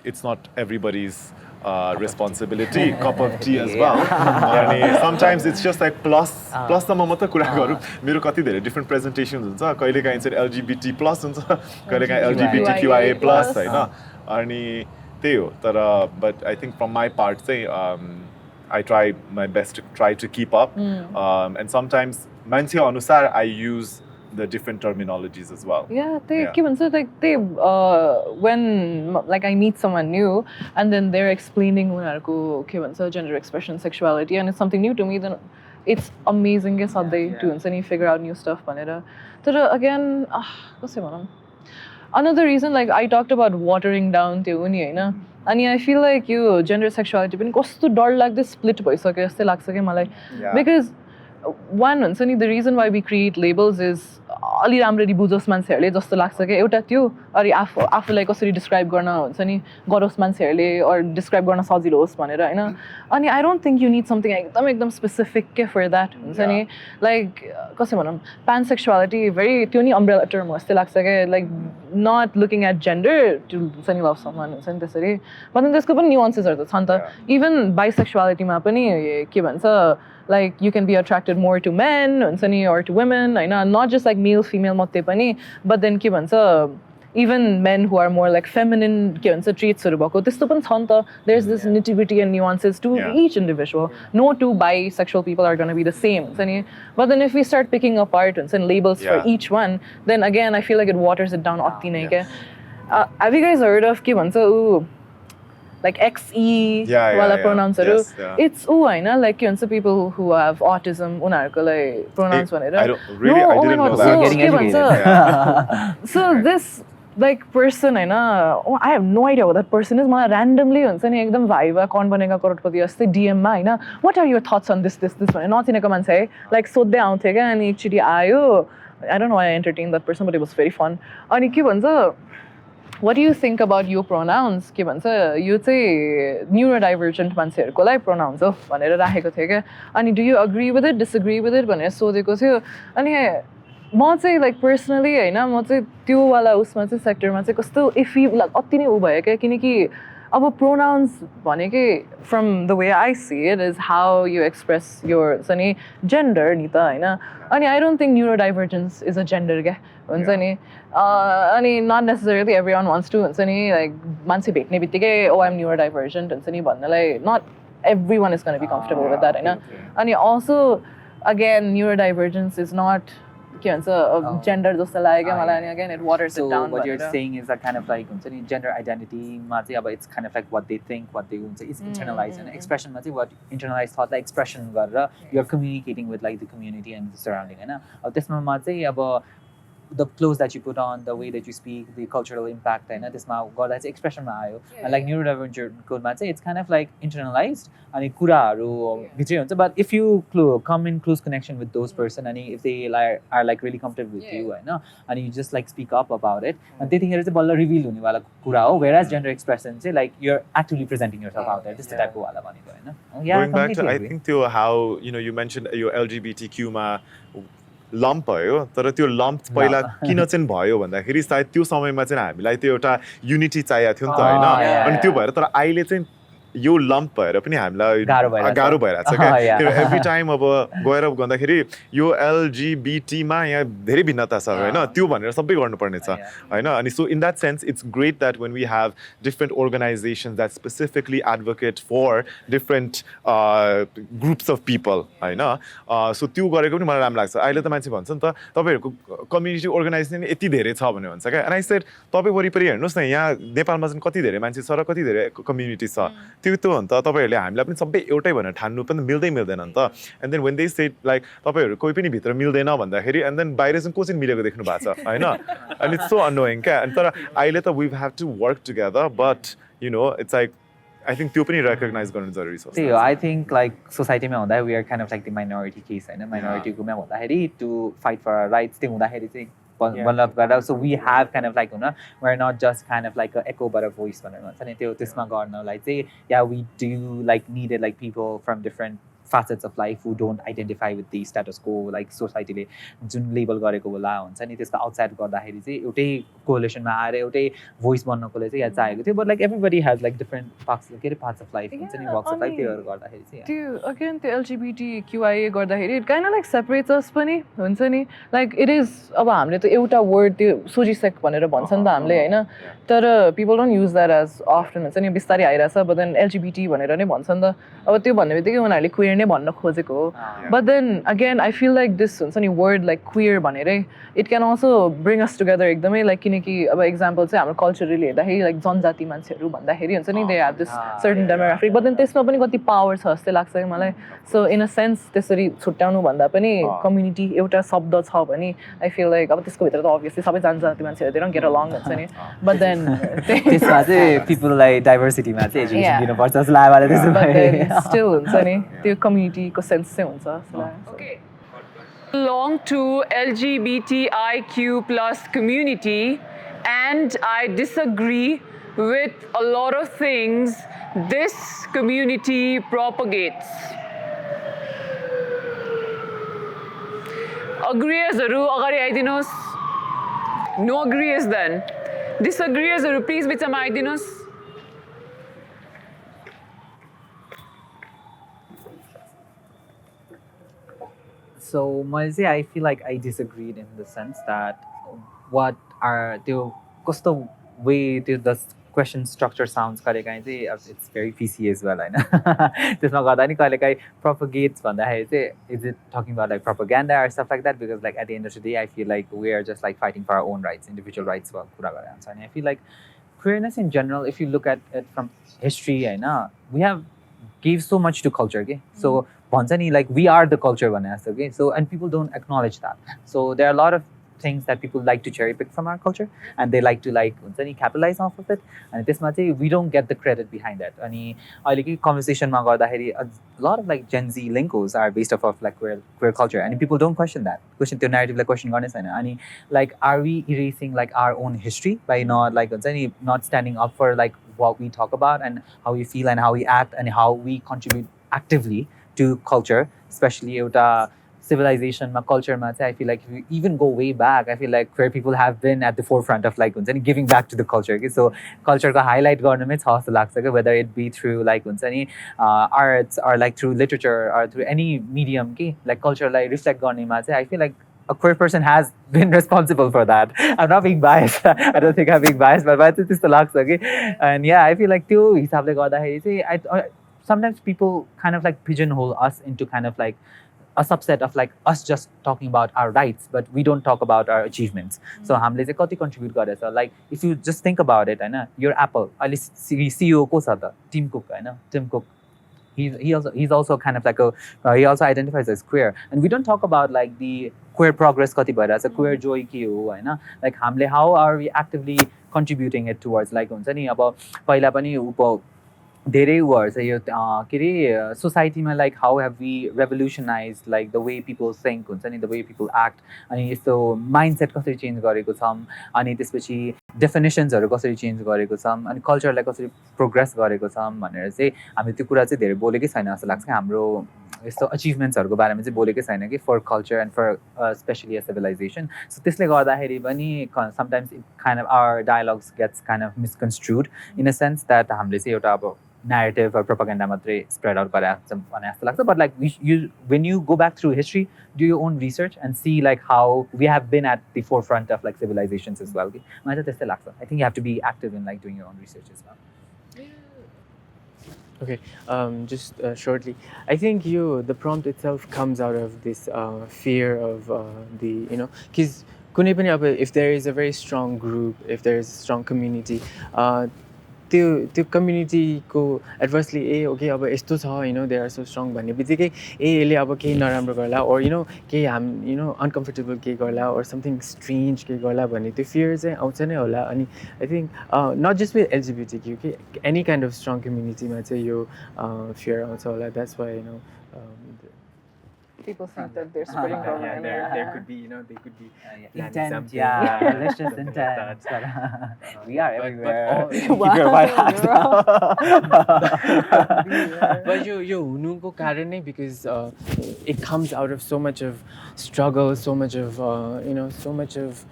it's not everybody's responsibility cup of tea as well and sometimes it's just like plus त म मात्र कुरा गरौँ मेरो कति धेरै different presentations हुन्छ कहिलेकाहीँ चाहिँ LGBT+ हुन्छ कहिलेकाहीँ LGBTQIA+ हैन अनि त्यही हो तर but I think from my part चाहिँ I try my best to try to keep up and sometimes मान्छे अनुसार I use the different terminologies as well. Yeah, when like I meet someone new and then they're explaining gender expression, sexuality, and it's something new to me, then it's amazing के सधैँ त्यो हुन्छ नि figure out new stuff भनेर तर again कसै भनौँ another reason like I talked about watering down त्यो नि हैन अनि I feel like yo gender sexuality पनि कस्तो डरलाग्दो split भइसक्यो जस्तै लाग्छ के मलाई because one हुन्छ नि the reason why we create labels is अलि राम्ररी बुझोस् मान्छेहरूले जस्तो लाग्छ क्या एउटा त्यो अनि आफूलाई कसरी डिस्क्राइब गर्न हुन्छ नि गरोस् मान्छेहरूले or डिस्क्राइब गर्न सजिलो होस् भनेर हैन अनि I don't think you need something एकदम स्पेसिफिक के for that हुन्छ नि like कसै भनौँ pansexuality very त्यो नि umbrella term हो जस्तो लाग्छ क्या like not looking at gender to हुन्छ नि love someone हुन्छ नि त्यसरी but then त्यसको पनि nuancesहरू त छ नि त even bisexuality मा पनि के भन्छ like you can be attracted more to men or to women not just like male female matte pani but then ke bhancha even men who are more like feminine ke bhancha traits haru bhako testo pani cha ni ta there's this nitty-gritty and nuances to each individual no two bisexual people are going to be the same but then if we start picking apart and labels for each one then again I feel like it waters it down atti nai ke have you guys heard of ke bhancha like XE wala pronouns it's like people who have autism unharko lai pronouns vanera I didn't know that. so getting educated. So this like person I have no idea what that person is मलाई randomly हुन्छ नि एकदम भाइवा कौन बनेगा करोडपति जस्तै DM मा हैन what are your thoughts on this भने नचिनेको मान्छे है like सोध्दै आउँथे क्या अनि एकचोटि आयो I don't know why I entertained that person but it was very fun अनि के भन्छ what do you think about your pronouns के भन्छ यो चाहिँ neurodivergent मान्छेहरुको लागि pronouns हो भनेर राखेको थियो के अनि do you agree with it disagree with it भनेर सोधेको थियो अनि म चाहिँ like personally हैन म चाहिँ त्यो वाला उसमा चाहिँ सेक्टरमा चाहिँ कस्तो इफी अति नै उ भयो के किनकि अब pronouns भनेकै from the way I see it is how you express your gender नि त हैन अनि I don't think neurodivergence is a gender के हुन्छ नि अनि not necessarily everyone wants to हुन्छ नि like मान्छे भेट्ने बित्तिकै oh I'm neurodivergent हुन्छ नि भन्नलाई not everyone is going to be comfortable with that हैन अनि also again neurodivergence is not के भन्छ gender जस्तो लाग्यो क्या मलाई अनि again it waters it down what you're saying is that kind of like हुन्छ नि gender identity मा चाहिँ अब it's kind of like what they think what they हुन्छ it's internalized and expression मा चाहिँ what internalized thought like expression गरेर you're communicating with like the community and the surrounding हैन अब त्यसमा चाहिँ अब the clothes that you put on, the way that you speak, the cultural impact, and this ma God that's expression ma ayo. And like neurodivergent code ma say it's kind of like internalized and kuraharu bhitrai huncha. But if you come in close connection with those person and if they are like really comfortable with you, and you just like speak up about it, and they think it's a balla reveal hune wala kura ho. Whereas gender expression say like you're actively presenting yourself out there. This is the type of wala bhaneko हैन. Going back to I think to how you mentioned your LGBTQ ma लम्प भयो तर त्यो lump पहिला किन चाहिँ भयो भन्दाखेरि सायद त्यो समयमा चाहिँ हामीलाई त्यो एउटा युनिटी चाहिएको थियो नि त हैन अनि त्यो भएर तर अहिले चाहिँ यो लम्प भएर पनि हामीलाई गाह्रो भइरहेछ क्या एभ्री टाइम अब गएर गर्दाखेरि यो LGBT मा यहाँ धेरै भिन्नता छ हैन त्यो भनेर सबै गर्नुपर्ने छ हैन अनि so in that sense it's great that when we have different organisations that specifically advocate for different groups of people हैन सो त्यो गरेको पनि मलाई राम्रो लाग्छ अहिले त मान्छे भन्छ नि त तपाईहरुको कम्युनिटी अर्गनाइजेसन यति धेरै छ भन्ने भन्छ क्या एन्ड आई सेड तपाई वरिपरि हेर्नुस् न यहाँ नेपालमा चाहिँ कति धेरै मान्छे छ र कति धेरै कम्युनिटी छ त्यो त हो नि त तपाईहरुले हामीलाई पनि सबै एउटै भनेर ठान्नु पनि मिल्दैन नि त एन्ड देन व्हेन दे से लाइक तपाईहरु कोही पनि भित्र मिल्दैन भन्दाखेरि एन्ड देन बाहिर चाहिँ को चाहिँ मिलेको देख्नु भएको छ हैन एन्ड इट्स सो अनोइङ क्या अनि तर अहिले त we have to work together but it's like I think त्यो पनि recognize गर्नु जरुरी छ त्यही हो I think like society मा हुँदा we are kind of like the minority case Hahn minority group मा हुँदाखेरि to fight for our rights त्यो हुँदाखेरि चाहिँ develop गर्दा so we have kind of like we're not just kind of like a echo but a voice भनेर भन्छ नि त्यो त्यसमा गर्नलाई चाहिँ yeah we do like needed like people from different facets of life who don't identify with the status quo like society ले जुन label गरेको होला हुन्छ नि त्यसको आउटसाइड गर्दाखेरि चाहिँ एउटै कोअलिसन मा आएर एउटै भोइस बन्नकोले चाहिँ यहाँ चाहिएको थियो but like everybody has like different parts of life हुन्छ नि walks of life त्योहरु गर्दाखेरि चाहिँ त्यो again त्यो LGBTQIA गर्दाखेरि it kind of like separates us पनि हुन्छ नि like it is अब हामीले त एउटा वर्ड त्यो सोजिसेक भनेर भन्छ नि त हामीले हैन तर people don't use that as often हुन्छ नि बिस्तारै आइराछ but then LGBT भनेर नै भन्छ नि त अब त्यो भन्ने बित्तिकै उनीहरुले queer नै भन्न खोजेको हो but then again I feel like this हुन्छ नि word like queer भनेरै it can also bring us together एकदमै like किनकि अब example चाहिँ हाम्रो culturally हेर्दाखेरि like जनजाति मान्छेहरू भन्दाखेरि हुन्छ नि they have this certain demographic but then त्यसमा पनि कति power छ जस्तै लाग्छ कि मलाई so in a sense त्यसरी छुट्याउनु भन्दा पनि community एउटा शब्द छ भने I feel like अब त्यसको भित्र त obviously सबै जनजाति मान्छेहरू they don't get along हुन्छ नि but then त्यसमा चाहिँ people like diversity मा चाहिँ education दिनुपर्छ जस्तो लाग्यो मलाई त्यसो but भए then still हुन्छ नि त्यो community को sense चाहिँ हुन्छ जस्तो लाग्छ Okay. Belong to LGBTIQ plus community and I disagree with a lot of things this community propagates. Agreeers-haru agari aidinoस्. No agreeers then. Disagreeers-haru please bichama aidinoस्. So I feel like I disagreed in the sense that what are the कस्तो way the question structure sounds कहिलेकाहीँ चाहिँ it's very PC as well हैन त्यसमा गर्दा नि कहिलेकाहीँ propagates भन्दाखेरि चाहिँ is it talking about like propaganda or stuff like that because like at the end of the day I feel like we are just like fighting for our own rights individual rights कुरा गरेर हुन्छ अनि I feel like queerness in general if you look at it from history Hahn we have gave so much to culture okay so भन्छ नि like we are the culture भने जस्तो okay so and people don't acknowledge that so there are a lot of things that people like to cherry pick from our culture and they like to like हुन्छ नि capitalize off of it and त्यसमा चाहिँ we don't get the credit behind that अनि अहिलेकै conversationमा गर्दाखेरि a lot of like Gen Z linkos are based off of like queer culture and people don't question त्यो narrative like question गर्ने छैन अनि like are we erasing like our own history by not like हुन्छ नि not standing up for like what we talk about and how we feel and how we act and how we contribute actively to culture especially एउटा civilization ma culture ma I feel like if you even go way back I feel like queer people have been at the forefront of like हुन्छ नि giving back to the culture okay so culture ko highlight गर्नुमै छ जस्तो लाग्छ के whether it be through like हुन्छ नि arts or like through literature or through any medium के like culture lie reflect गर्नेमा I feel like a queer person has been responsible for that. I'm not being biased. I don't think I'm being biased, but it's just the lux, okay? And yeah, I feel like too, hisabले गर्दाखेरि चाहिँ sometimes people kind of like pigeonhole us into kind of like a subset of like us just talking about our rights, but we don't talk about our achievements. So हामीले चाहिँ कति contribute गरेछ like if you just think about it Hahn your Apple अहिले CEO को छ त Tim Cook Hahn Tim Cook he's also kind of like he also identifies as queer and we don't talk about like the queer progress कति भइरहेछ queer joy के हो हैन like हामीले how are we actively contributing it towards like हुन्छ नि अब पहिला पनि धेरै वर्ष यो के रे सोसाइटीमा like how have we revolutionized like the way people think हुन्छ नि the way people act अनि यस्तो माइन्डसेट कसरी चेन्ज गरेको छौं अनि त्यसपछि डेफिनेसन्सहरु कसरी चेन्ज गरेको छौं अनि कल्चरलाई कसरी प्रोग्रेस गरेको छौं भनेर चाहिँ हामी त्यो कुरा चाहिँ धेरै बोलेकै छैन जस्तो लाग्छ हाम्रो यस्तो अचिभमेन्ट्सहरुको बारेमा चाहिँ बोलेकै छैन कि for culture and for specially a civilisation so त्यसले गर्दाखेरि पनि sometimes kind of our dialogues gets kind of misconstrued in a sense that हामीले चाहिँ एउटा अब narrative or propaganda matre spread out but like when you go back through history do your own research and see like how we have been at the forefront of like civilizations as well I think you have to be active in like doing your own research as well okay just shortly I think the prompt itself comes out of this fear of the because कुनै पनि अब if there is a very strong group if there is a strong community त्यो कम्युनिटीको एडभर्सली okay अब यस्तो छ they are so strong भन्ने बित्तिकै यसले अब केही नराम्रो गर्ला ओर केही अनकम्फर्टेबल केही गर्ला ओर समथिङ स्ट्रेन्ज केही गर्ला भन्ने त्यो फियर चाहिँ आउँछ नै होला अनि I think not just with LGBTQ कि एनी काइन्ड अफ स्ट्रङ कम्युनिटीमा चाहिँ यो फियर आउँछ होला that's why people think that they're spreading propaganda. There could be, they could be intent, malicious intent. We are everywhere. Keep your white hats But yo, हुनुको कारण नै because it comes out of so much of struggle, so much of so much of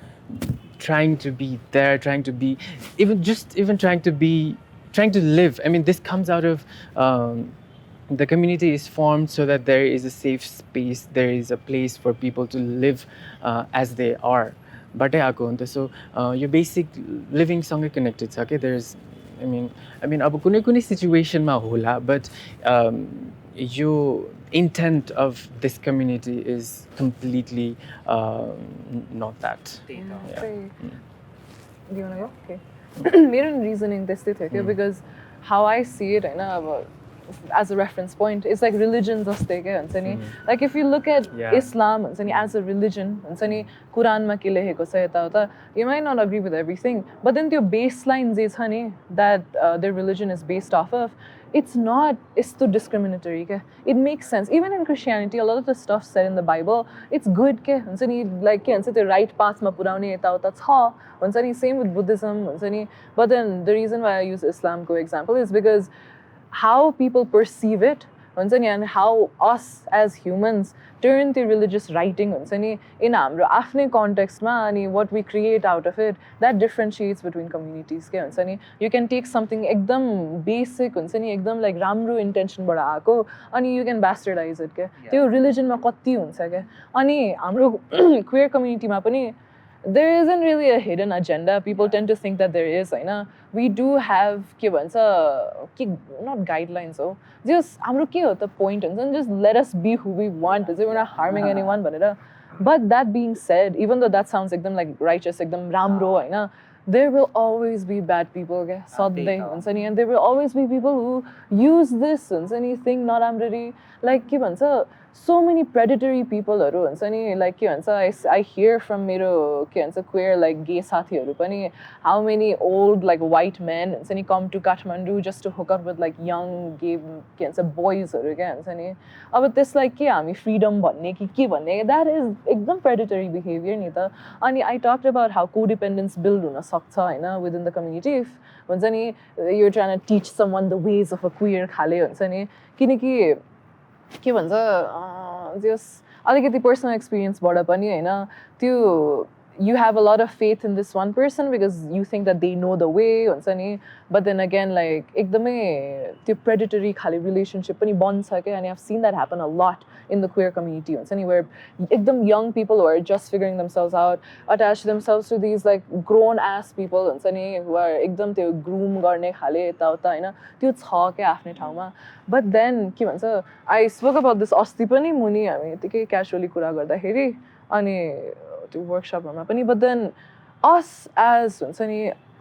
trying to be there, trying to be trying to live. I mean, this comes out of the community is formed so that there is a safe space, there is a place for people to live as they are. Batai aako hunta so your basic living सँगै connected छ के there's I mean अब कुनै situation मा होला but your intent of this community is completely not that. Do you want to go? Okay. Mere reasoning त्यस्तै थियो क्या because how I see it होइन अब as a reference point it's like religion जस्तै क्या हुन्छ नि like if you look at Islam हुन्छ नि as a religion हुन्छ नि कुरानमा के लेखेको छ यताउता you might not agree with everything but then त्यो baseline जे छ नि that their religion is based off of it's not यस्तो discriminatory क्या it makes sense even in Christianity a lot of the stuff said in the Bible it's good क्या हुन्छ नि like के भन्छ त्यो right pathमा पुर्याउने यताउता छ हुन्छ नि same with Buddhism हुन्छ नि but then the reason why I use Islam को example is because how people perceive it हुन्छ नि and how us as humans turn the religious writing हुन्छ नि in हाम्रो आफ्नै कन्टेक्स्टमा अनि what we create out of it that differentiates between communities के हुन्छ नि you can take something एकदम basic हुन्छ नि एकदम like राम्रो intentionबाट आएको अनि you can bastardize it के त्यो religionमा कति हुन्छ के अनि हाम्रो queer communityमा पनि there isn't really a hidden agenda. People tend to think that there is, होइन we do have के भन्छ not guidelines हो just हाम्रो के हो त point हुन्छ just let us be who we want we're not harming anyone भनेर but that being said even though that sounds एकदम like righteous एकदम राम्रो होइन there will always be bad people के सधैँ हुन्छ नि and there will always be people who use this हुन्छ नि thing नराम्ररी like के भन्छ so many predatory people हरू हुन्छ नि like के भन्छ I hear from मेरो के भन्छ queer like gay साथीहरू पनि how many old like white men हुन्छ नि come to Kathmandu just to hook up with like young gay के भन्छ boys हरू के हुन्छ नि अब त्यसलाई के हामी freedom भन्ने कि के भन्ने that is एकदम predatory behavior नि त अनि I talked about how codependence build हुन सक्छ होइन within the community if हुन्छ नि you're trying to teach someone the ways of a queer खाले हुन्छ नि किनकि के भन्छ जस अलिकति पर्सनल एक्सपिरियन्सबाट पनि होइन त्यो you have a lot of faith in this one person because you think that they know the way हुन्छ नि but then again like एकदमै त्यो predatory खाले relationship पनि बन्छ के अनि I've seen that happen a lot in the queer community हुन्छ नि where एकदम young people who are just figuring themselves out attach themselves to these like grown ass people हुन्छ नि who are एकदम त्यो groom गर्ने खाले यताउता होइन त्यो छ के आफ्नै ठाउँमा but then के भन्छ I spoke about this अस्ति पनि मुनि हामी यतिकै casually कुरा गर्दाखेरि अनि त्यो वर्कसपहरुमा पनि but then us as हुन्छ नि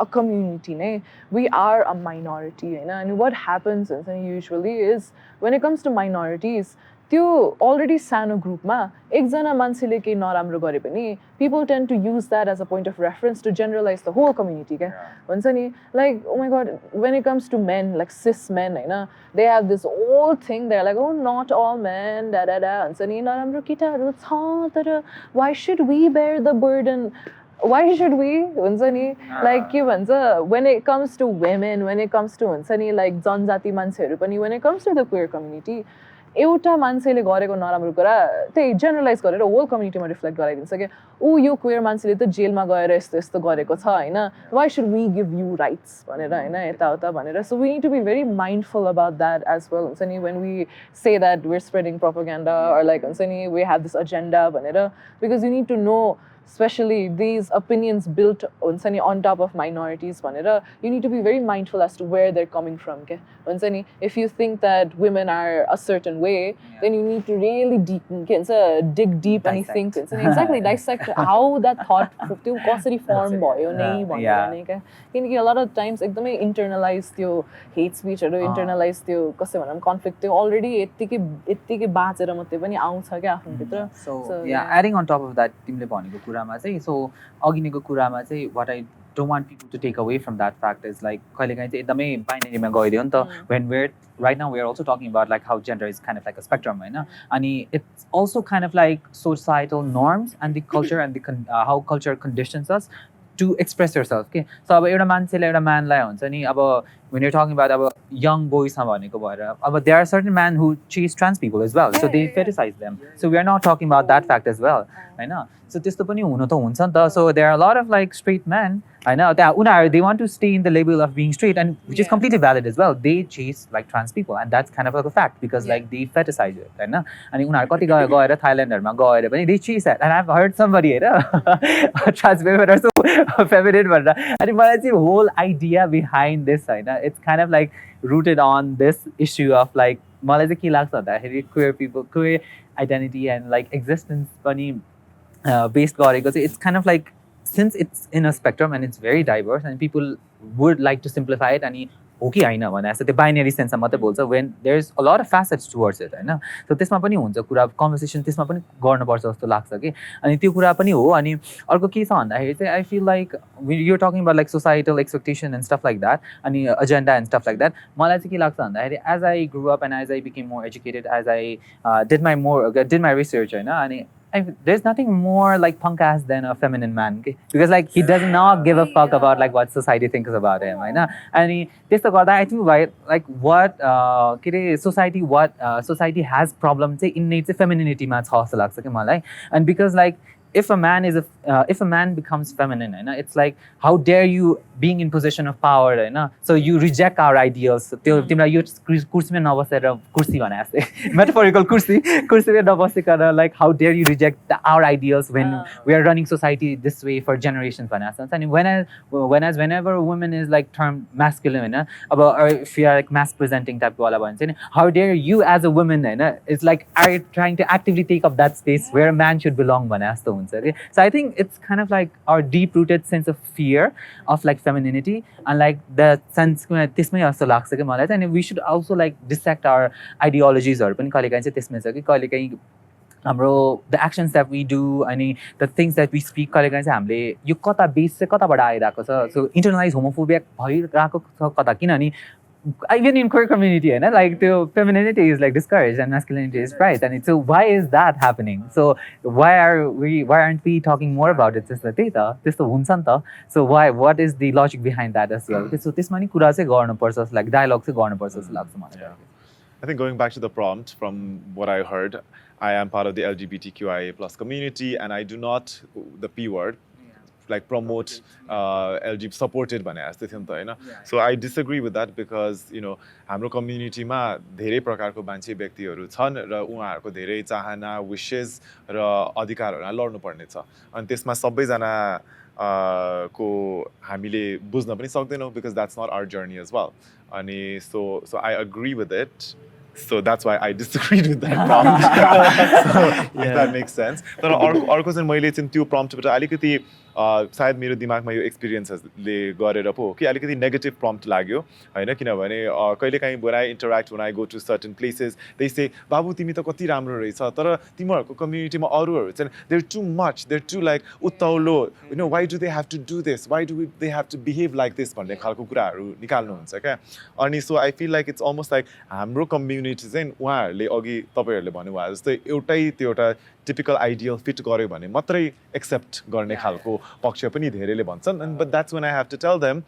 a community नै we are a minority Hahn and what happens हुन्छ नि usually is when it comes to minorities त्यो already सानो ग्रुपमा एकजना मान्छेले केही नराम्रो गरे पनि people tend to use that as a point of reference to generalize the whole community के हुन्छ नि like oh my god when it comes to men like cis men Hahn they have this old thing they're like oh not all men da da da हुन्छ नि नराम्रो केटाहरु छ तर why should we bear the burden why should we हुन्छ नि like के भन्छ when it comes to women when it comes to हुन्छ नि like जनजाति मान्छेहरु पनि when it comes to the queer community एउटा मान्छेले गरेको नराम्रो कुरा त्यही जेनरलाइज गरेर होल कम्युनिटीमा रिफ्लेक्ट गराइदिन्छ के ऊ यो क्वेयर मान्छेले त जेलमा गएर यस्तो यस्तो गरेको छ हैन why should we give you rights भनेर हैन यताउता भनेर so we need to be very mindful about that as well हुन्छ नि when we say that we are spreading propaganda or like हुन्छ नि वी हेभ दिस एजेन्डा भनेर because you need to know especially these opinions built on top of minorities you need to be very mindful as to where they're coming from okay? If you think that women are a certain way then you need to really dig deep and think exactly dissect how that thought कसरी form भयो नै भनेर a lot of times एकदमै internalize त्यो hate speech internalize त्यो कसै भनौं conflict त्यो already यतिकै बाँचेर मात्रै पनि आउँछ के आफ्नो भित्र so yeah adding on top of that तिमीले भनेको कुरामा चाहिँ so अघिनेको कुरामा चाहिँ what I don't want people to take away from that fact is like कहिलेकाहीँ चाहिँ एकदमै बाइनरीमा गइदियो नि त when we're right now we are also talking about like how gender is kind of like a spectrum हैन अनि it's also kind of like societal norms and the culture and the how culture conditions us to express yourself okay so अब एउटा मान्छेले एउटा म्यानलाई हुन्छ नि अब when you're talking about अब young boys भनेको भएर अब there are certain men who chase trans people as well so they fetishize them so we are not talking about that fact as well Hahn so त्यस्तो पनि हुन त हुन्छ नि त so there are a lot of like straight men Hahn उनीहरु they want to stay in the label of being straight and which is completely valid as well they chase like trans people and that's kind of like a fact because like they fetishize it हैन अनि उनीहरु कति गएर थाइल्यान्डहरुमा गएर पनि they chase that and I've heard somebody Hahn trans women are so feminine भनेर अनि मलाई चाहिँ whole idea behind this Hahn it's kind of like rooted on this issue of like मलाई चाहिँ के लाग्छ भन्दाखेरि queer people queer identity and like existence पनि based गरेको चाहिँ it's kind of like since it's in a spectrum and it's very diverse and people would like to simplify it अनि हो कि होइन भने जस्तो त्यो बाइनरी सेन्समा मात्रै बोल्छ when there's a lot of facets towards it होइन सो त्यसमा पनि हुन्छ कुरा कन्भर्सेसन त्यसमा पनि गर्नुपर्छ जस्तो लाग्छ कि अनि त्यो कुरा पनि हो अनि अर्को के छ भन्दाखेरि चाहिँ आई feel like you're talking about like societal expectation and stuff like that अनि agenda and stuff like that मलाई चाहिँ के लाग्छ भन्दाखेरि as I grew up and as I became more educated as I did my research होइन अनि there's nothing more like punk ass than a feminine man okay? Because like he does not give a fuck about like what society thinks about him होइन अनि त्यस्तो गर्दा I think like what के अरे society has problem चाहिँ innate चाहिँ femininity मा छ जस्तो लाग्छ कि मलाई and because like if a man becomes feminine होइन it's like how dare you being in position of power होइन so you reject our ideals त्यो तिमीलाई यो कुर्सीमा नबसेर कुर्सी भने जस्तै metaphorical कुर्सीमा नबसेर like how dare you reject our ideals when we are running society this way for generations भने जस्तो अनि whenever a woman is like termed masculine होइन अब if you are like mass presenting type वाला भन्छ नि how dare you as a woman होइन it's like are you trying to actively take up that space where a man should belong भने जस्तो हुन्छ के so I think it's kind of like our deep rooted sense of fear of like femininity and like the sense त्यसमै जस्तो लाग्छ कि मलाई चाहिँ अनि we should also like dissect our ideologies हरू पनि कहिलेकाहीँ चाहिँ त्यसमै छ कि कहिलेकाहीँ हाम्रो the actions that we do अनि the things that we speak कहिलेकाहीँ चाहिँ हामीले यो कता बेस चाहिँ कताबाट आइरहेको छ so internalized homophobia भइरहेको छ कता किनभने even in queer community होइन like त्यो femininity is like discouraged and masculinity is prized and so why is that happening so why aren't we talking more about it त्यस्तो त्यही त त्यस्तो हुन्छ नि त so what is the logic behind that as well so त्यसमा नि कुरा चाहिँ गर्नुपर्छ जस्तो लाग्छ डायलग चाहिँ गर्नुपर्छ जस्तो लाग्छ मलाई I think going back to the prompt from what I heard, I am part of the LGBTQIA plus community and I do not, the P word, like promote LGBT supported भने जस्तो थियो नि त होइन so I disagree with that because you know हाम्रो कम्युनिटीमा धेरै प्रकारको मान्छे व्यक्तिहरू छन् र उहाँहरूको धेरै चाहना विशेस र अधिकारहरूलाई लड्नुपर्ने छ अनि त्यसमा सबैजना को हामीले बुझ्न पनि सक्दैनौँ because that's not our journey as well अनि so I agree with it so that's why I disagreed with that prompt if that makes sense तर अर्को चाहिँ मैले चाहिँ त्यो प्रम्प्टबाट अलिकति सायद मेरो दिमागमा यो एक्सपिरियन्सले गरेर पो हो कि अलिकति नेगेटिभ प्रम्प्ट लाग्यो होइन किनभने कहिलेकाहीँ when I interact when I go to certain places they say बाबु तिमी त कति राम्रो रहेछ तर तिमीहरूको कम्युनिटीमा अरूहरू चाहिँ they're too much they're too like उत्ताउलो you know why do they have to do this why do they have to behave like this भन्ने खालको कुराहरू निकाल्नुहुन्छ क्या अनि so I feel like it's almost like हाम्रो कम्युनिटी चाहिँ उहाँहरूले अघि तपाईँहरूले भन्नुभयो जस्तै एउटै त्यो एउटा typical ideal fit गर्यो भने मात्रै एक्सेप्ट गर्ने खालको पक्ष पनि धेरैले भन्छन् and but that's when I have to tell them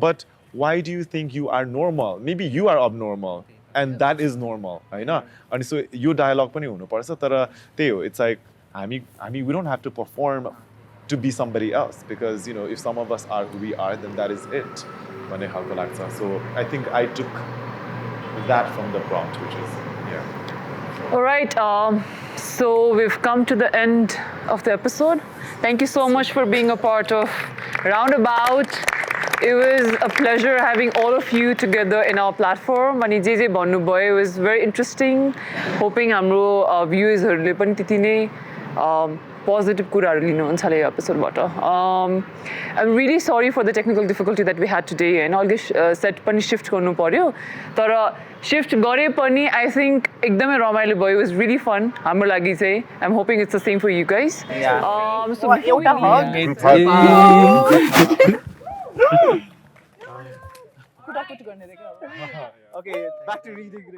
but why do you think you are normal maybe you are abnormal and that is normal हैन अनि so यो डायलग पनि हुनुपर्छ तर त्यही हो it's like हामी we don't have to perform to be somebody else because you know if some of us are who we are then that is it भन्ने खालको लाग्छ so I think I took that from the prompt which is All right, so we've come to the end of the episode. Thank you so much for being a part of Roundabout. It was a pleasure having all of you together in our platform. Ani je भन्नु भयो, it was very interesting. Hoping हाम्रो viewers-हरूले पनि त्यति नै positive कुराहरू लिनुहुन्छ होला यो एपिसोडबाट I'm really sorry for the technical difficulty that we had today and अलगे सेट पनि शिफ्ट गर्नु पर्यो तर शिफ्ट गरे पनि I think एकदमै रमाइलो भयो it was really fun हाम्रो लागि चाहिँ I'm hoping it's the same for you guys so एउटा hug कुटाकुट गर्ने देखा Okay, back to reading.